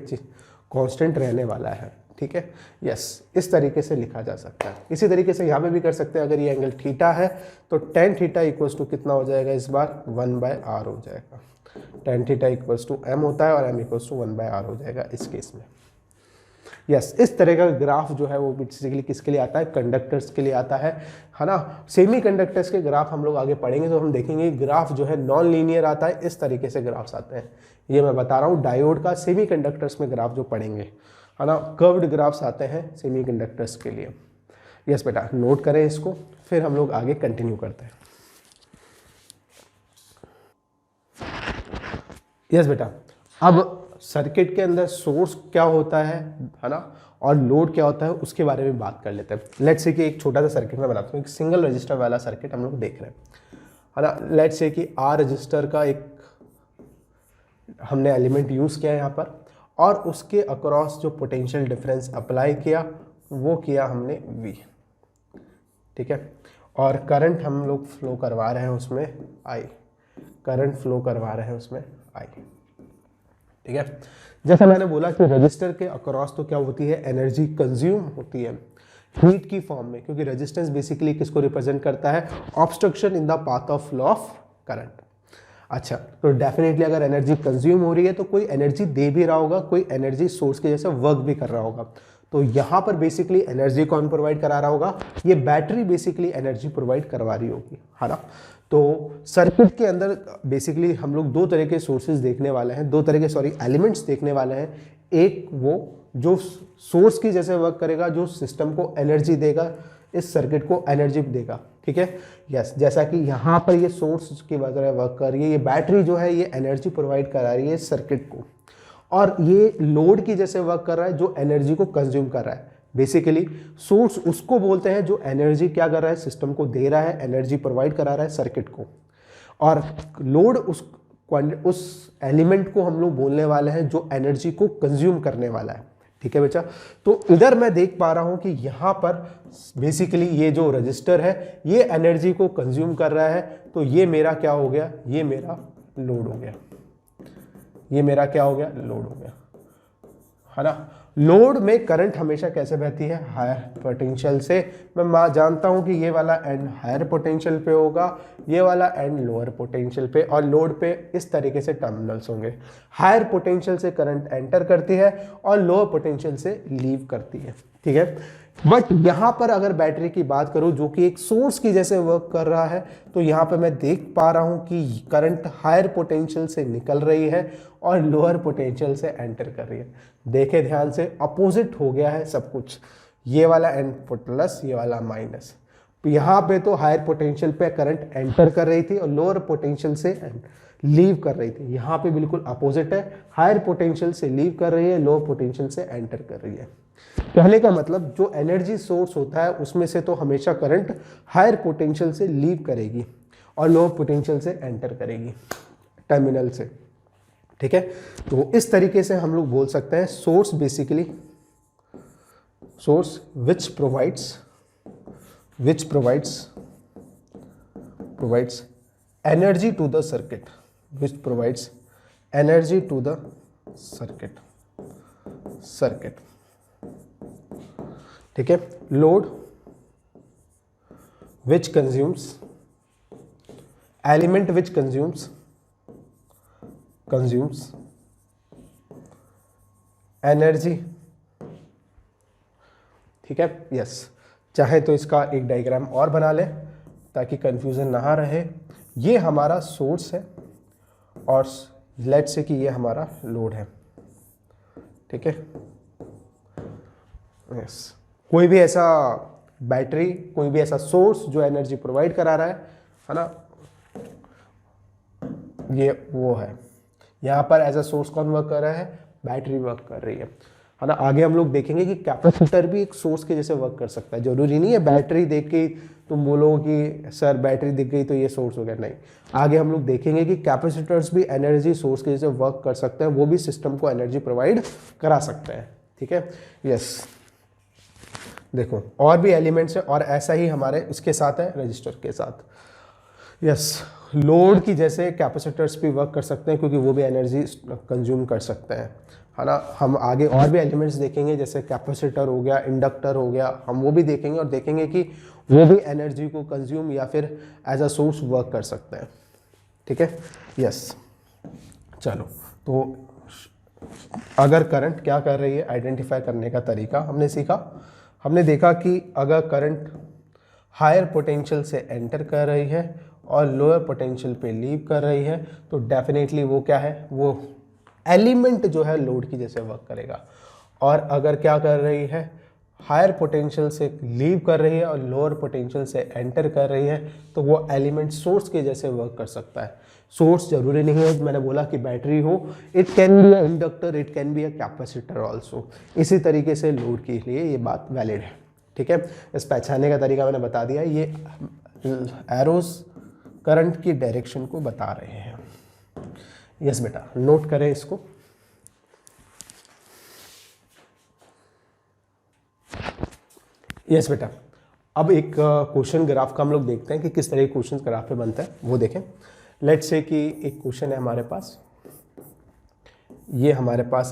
constant रहने वाला है। ठीक है, यस, इस तरीके से लिखा जा सकता है। इसी तरीके से यहाँ पे भी कर सकते हैं। अगर ये एंगल थीटा है तो tan थीटा इक्वल्स टू कितना हो जाएगा, इस बार 1/r हो जाएगा। tan theta equals to m होता है और m इक्वल्स टू 1/r हो जाएगा इस केस में। यस, इस तरह का ग्राफ जो है वो बेसिकली किसके लिए आता है, कंडक्टर्स के लिए आता है ना। सेमी कंडक्टर्स के ग्राफ हम लोग आगे पढ़ेंगे तो हम देखेंगे ग्राफ जो है नॉन लीनियर आता है, इस तरीके से ग्राफ्स आते हैं। ये मैं बता रहा हूँ डायोड का सेमी कंडक्टर्स में ग्राफ जो पढ़ेंगे, है ना। कर्व्ड ग्राफ्स आते हैं सेमी कंडक्टर्स के लिए। यस बेटा, नोट करें इसको, फिर हम लोग आगे कंटिन्यू करते हैं। यस बेटा, अब सर्किट के अंदर सोर्स क्या होता है ना, और लोड क्या होता है उसके बारे में बात कर लेते हैं। लेट्स से कि एक छोटा सा सर्किट में बनाता हूँ, एक सिंगल रजिस्टर वाला सर्किट हम लोग देख रहे हैं, है ना। लेट्स से कि आर रजिस्टर का एक हमने एलिमेंट यूज़ किया यहाँ पर, और उसके अक्रॉस जो पोटेंशियल डिफरेंस अप्लाई किया वो किया हमने V। ठीक है, और करंट हम लोग फ्लो करवा रहे हैं उसमें I, करंट फ्लो करवा रहे हैं उसमें I। ठीक है, जैसा मैंने बोला कि रजिस्टर के अक्रॉस तो क्या होती है, एनर्जी कंज्यूम होती है। हीट की फॉर्म में, क्योंकि रेजिस्टेंस बेसिकली किसको रिप्रेजेंट करता है, obstruction in the path of flow of current. अच्छा, तो डेफिनेटली अगर एनर्जी कंज्यूम हो रही है तो कोई एनर्जी दे भी रहा होगा, कोई एनर्जी सोर्स के जैसे वर्क भी कर रहा होगा। तो यहाँ पर बेसिकली एनर्जी कौन प्रोवाइड करा रहा होगा, ये बैटरी बेसिकली एनर्जी प्रोवाइड करवा रही होगी, है ना। तो सर्किट के अंदर बेसिकली हम लोग दो तरह के सोर्सेज देखने वाले हैं, दो तरह के एलिमेंट्स देखने वाले हैं। एक वो जो सोर्स की जैसे वर्क करेगा, जो सिस्टम को एनर्जी देगा, इस सर्किट को एनर्जी देगा, ठीक है। यस, जैसा कि यहाँ पर ये सोर्स की वजह वर्क कर रही है, ये बैटरी जो है ये एनर्जी प्रोवाइड करा रही है इस सर्किट को, और ये लोड की जैसे वर्क कर रहा है जो एनर्जी को कंज्यूम कर रहा है। बेसिकली सोर्स उसको बोलते हैं जो एनर्जी क्या कर रहा है, सिस्टम को दे रहा है, एनर्जी प्रोवाइड करा रहा है सर्किट को, और लोड उस एलिमेंट को हम लोग बोलने वाले हैं जो एनर्जी को कंज्यूम करने वाला है, ठीक है बच्चा। तो इधर मैं देख पा रहा हूं कि यहाँ पर बेसिकली ये जो रजिस्टर है ये एनर्जी को कंज्यूम कर रहा है, तो ये मेरा क्या हो गया, ये मेरा लोड हो गया, ये मेरा क्या हो गया, लोड हो गया, है ना। लोड में करंट हमेशा कैसे बहती है, हायर पोटेंशियल से। मैं जानता हूं कि ये वाला एंड हायर पोटेंशियल पे होगा, ये वाला एंड लोअर पोटेंशियल पे, और लोड पे इस तरीके से टर्मिनल्स होंगे। हायर पोटेंशियल से करंट एंटर करती है और लोअर पोटेंशियल से लीव करती है, ठीक है। बट यहां पर अगर बैटरी की बात करूं जो कि एक सोर्स की जैसे वर्क कर रहा है, तो यहां पे मैं देख पा रहा हूं कि करंट हायर पोटेंशियल से निकल रही है और लोअर पोटेंशियल से एंटर कर रही है। देखे ध्यान से, अपोजिट हो गया है सब कुछ, ये वाला एंड प्लस, ये वाला माइनस। यहाँ पे तो हायर पोटेंशियल पे करंट एंटर कर रही थी और लोअर पोटेंशियल से लीव कर रही थी। यहाँ पे बिल्कुल अपोजिट है, हायर पोटेंशियल से लीव कर रही है, लोअर पोटेंशियल से एंटर कर रही है। कहने का मतलब जो एनर्जी सोर्स होता है उसमें से तो हमेशा करंट हायर पोटेंशियल से लीव करेगी और लोअर पोटेंशियल से एंटर करेगी टर्मिनल से, ठीक है। तो इस तरीके से हम लोग बोल सकते हैं source basically, source which provides energy to the circuit, which provides energy to the circuit, ठीक है। Load which consumes, element which consumes energy, ठीक है। यस, चाहे तो इसका एक डायग्राम और बना लें ताकि कंफ्यूजन ना रहे। ये हमारा सोर्स है और लेट्स से कि ये हमारा लोड है, ठीक है। यस, कोई भी ऐसा बैटरी, कोई भी ऐसा सोर्स जो एनर्जी प्रोवाइड करा रहा है ना, ये वो है। यहाँ पर एज अ सोर्स कौन वर्क कर रहा है, बैटरी वर्क कर रही है ना। आगे हम लोग देखेंगे कि कैपेसिटर भी एक सोर्स के जैसे वर्क कर सकता है। जरूरी नहीं है बैटरी देख के तुम बोलो कि सर बैटरी दिख गई तो ये सोर्स हो गया, नहीं। आगे हम लोग देखेंगे कि कैपेसिटर्स भी एनर्जी सोर्स के जैसे वर्क कर सकते हैं, वो भी सिस्टम को एनर्जी प्रोवाइड करा सकते हैं, ठीक है। यस, देखो और भी एलिमेंट्स है और ऐसा ही हमारे उसके साथ है, रजिस्टर के साथ। यस, लोड की जैसे कैपेसिटर्स भी वर्क कर सकते हैं क्योंकि वो भी एनर्जी कंज्यूम कर सकते हैं, है ना। हम आगे और भी एलिमेंट्स देखेंगे जैसे कैपेसिटर हो गया, इंडक्टर हो गया, हम वो भी देखेंगे और देखेंगे कि वो भी एनर्जी को कंज्यूम या फिर एज अ सोर्स वर्क कर सकते हैं, ठीक है। यस, चलो, तो अगर करंट क्या कर रही है, आइडेंटिफाई करने का तरीका हमने सीखा। हमने देखा कि अगर करंट हायर पोटेंशियल से एंटर कर रही है और लोअर पोटेंशियल पे लीव कर रही है, तो डेफिनेटली वो क्या है, वो एलिमेंट जो है लोड की जैसे वर्क करेगा। और अगर क्या कर रही है, हायर पोटेंशियल से लीव कर रही है और लोअर पोटेंशियल से एंटर कर रही है, तो वो एलिमेंट सोर्स के जैसे वर्क कर सकता है। सोर्स जरूरी नहीं है, मैंने बोला कि बैटरी हो, it can be a inductor, it can be a capacitor also. इसी तरीके से लोड के लिए ये बात वैलिड है, ठीक है। इस पहचानने का तरीका मैंने बता दिया। ये एरोस करंट की डायरेक्शन को बता रहे हैं। यस बेटा, नोट करें इसको। यस बेटा, अब एक क्वेश्चन ग्राफ का हम लोग देखते हैं कि किस तरह के क्वेश्चन ग्राफ पे बनता है, वो देखें। लेट्स से कि एक क्वेश्चन है हमारे पास, ये हमारे पास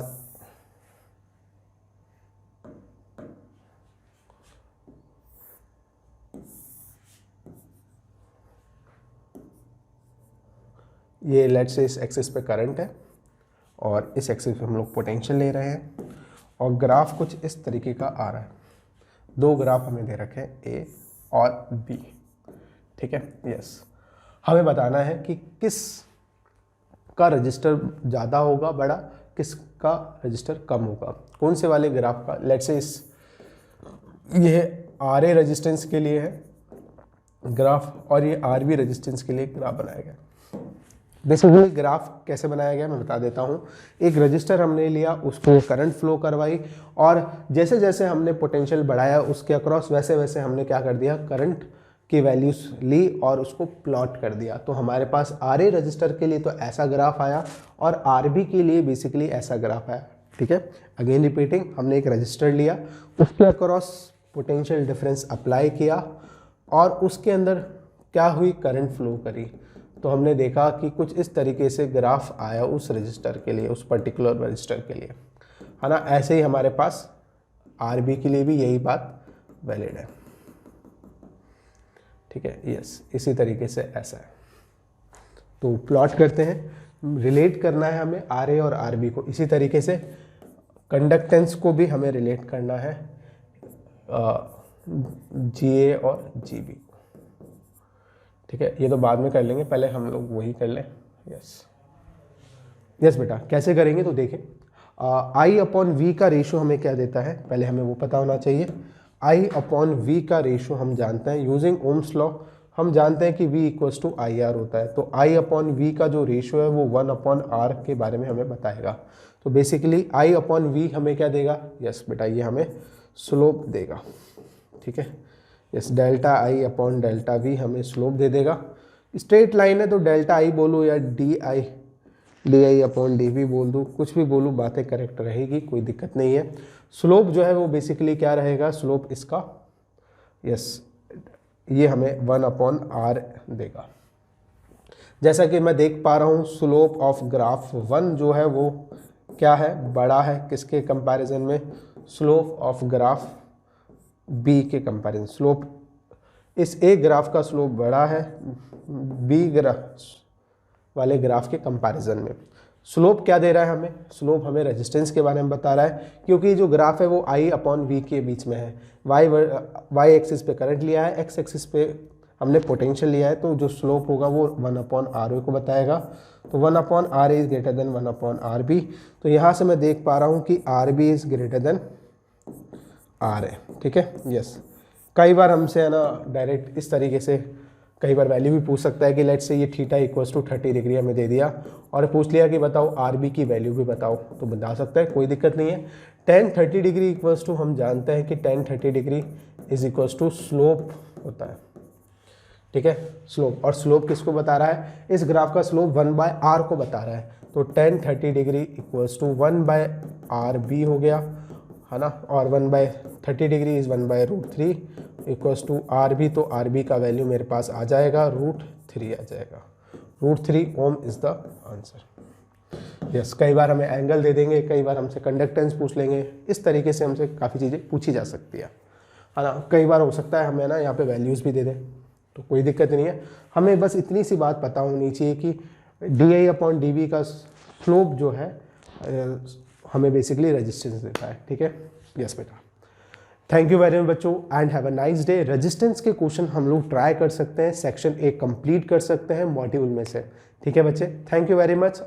ये लेट से इस एक्सिस पे करंट है और इस एक्सिस पे हम लोग पोटेंशियल ले रहे हैं और ग्राफ कुछ इस तरीके का आ रहा है। दो ग्राफ हमें दे रखे हैं ए और बी, ठीक है। यस, हमें बताना है कि किस का रजिस्टर ज़्यादा होगा बड़ा, किसका रजिस्टर कम होगा, कौन से वाले ग्राफ का। लेट से इस ये आर ए रजिस्टेंस के लिए है ग्राफ और ये आर बी रजिस्टेंस के लिए ग्राफ बनाया गया। बेसिकली ग्राफ कैसे बनाया गया मैं बता देता हूँ। एक रजिस्टर हमने लिया, उसको करंट फ्लो करवाई और जैसे जैसे हमने पोटेंशियल बढ़ाया उसके अक्रॉस वैसे वैसे हमने क्या कर दिया, करंट की वैल्यूज ली और उसको प्लॉट कर दिया। तो हमारे पास आर ए रजिस्टर के लिए तो ऐसा ग्राफ आया और आर बी के लिए बेसिकली ऐसा ग्राफ आया, ठीक है। अगेन रिपीटिंग, हमने एक रजिस्टर लिया, उसके अक्रॉस पोटेंशियल डिफरेंस अप्लाई किया और उसके अंदर क्या हुई, करंट फ्लो करी। तो हमने देखा कि कुछ इस तरीके से ग्राफ आया उस रजिस्टर के लिए, उस पर्टिकुलर रजिस्टर के लिए, है ना। ऐसे ही हमारे पास आर बी के लिए भी यही बात वैलिड है, ठीक है। यस, इसी तरीके से ऐसा है। तो प्लॉट करते हैं, रिलेट करना है हमें आर ए और आर बी को। इसी तरीके से कंडक्टेंस को भी हमें रिलेट करना है जी ए और जी बी, ठीक है। ये तो बाद में कर लेंगे, पहले हम लोग वही कर लें। यस बेटा, कैसे करेंगे तो देखें, आई अपॉन वी का रेशो हमें क्या देता है, पहले हमें वो पता होना चाहिए। आई अपॉन वी का रेशो हम जानते हैं यूजिंग ओम्स लॉ, हम जानते हैं कि v equals to I R होता है। तो आई अपॉन वी का जो रेशो है वो 1 अपॉन आर के बारे में हमें बताएगा। तो बेसिकली आई अपॉन वी हमें क्या देगा, यस बेटा ये हमें स्लोप देगा, ठीक है। Yes, delta I upon delta V हमें स्लोप दे देगा। स्ट्रेट लाइन है तो डेल्टा आई बोलूँ या d I upon d V बोल दूँ, कुछ भी बोलूँ बातें करेक्ट रहेगी, कोई दिक्कत नहीं है। स्लोप जो है वो बेसिकली क्या रहेगा, स्लोप इसका यस ये हमें 1 अपॉन आर देगा। जैसा कि मैं देख पा रहा हूँ स्लोप ऑफ ग्राफ 1 जो है वो क्या है, बड़ा है किसके कंपैरिजन में, स्लोप ऑफ ग्राफ बी के कंपैरिजन। स्लोप इस ए ग्राफ का स्लोप बड़ा है बी ग्राफ वाले ग्राफ के कंपैरिजन में। स्लोप क्या दे रहा है हमें, स्लोप हमें रेजिस्टेंस के बारे में बता रहा है, क्योंकि जो ग्राफ है वो आई अपॉन वी के बीच में है। वाई एक्सिस पे करंट लिया है, एक्स एक्सिस पे हमने पोटेंशियल लिया है, तो जो स्लोप होगा वो 1 अपॉन आर ए को बताएगा। तो 1 upon R A is greater than 1 upon R B. तो यहाँ से मैं देख पा रहा हूँ कि R B is greater than R A, ठीक है। यस, कई बार हमसे है ना डायरेक्ट इस तरीके से कई बार वैल्यू भी पूछ सकता है कि लेट से ये थीटा इक्वल्स टू 30 डिग्री हमें दे दिया और पूछ लिया कि बताओ आर बी की वैल्यू भी बताओ, तो बता सकता है, कोई दिक्कत नहीं है। tan 30 डिग्री इक्वल्स टू हम जानते हैं कि tan 30 degree is equals to slope होता है, ठीक है। स्लोप, और स्लोप किसको बता रहा है, इस ग्राफ का स्लोप 1 बाय आर को बता रहा है। तो tan 30 degree equals to 1 by R B हो गया, है ना, और 1 by 30 degree is 1 by √3 equals to R B. तो आर बी का वैल्यू मेरे पास आ जाएगा √3 आ जाएगा, √3 ohm is the answer. Yes, कई बार हमें एंगल दे देंगे, कई बार हमसे कंडक्टेंस पूछ लेंगे, इस तरीके से हमसे काफ़ी चीज़ें पूछी जा सकती है ना। कई बार हो सकता है हमें ना यहाँ पे वैल्यूज़ भी दे दें, तो कोई दिक्कत नहीं है। हमें बस इतनी सी बात पता होनी चाहिए कि d I upon d V का स्लोप जो है हमें बेसिकली रेजिस्टेंस देता है, ठीक है। यस बेटा, थैंक यू वेरी मच बच्चों and have a nice day. Resistance के क्वेश्चन हम लोग ट्राई कर सकते हैं, सेक्शन 1 कंप्लीट कर सकते हैं मॉड्यूल में से, ठीक है बच्चे। Thank you very much.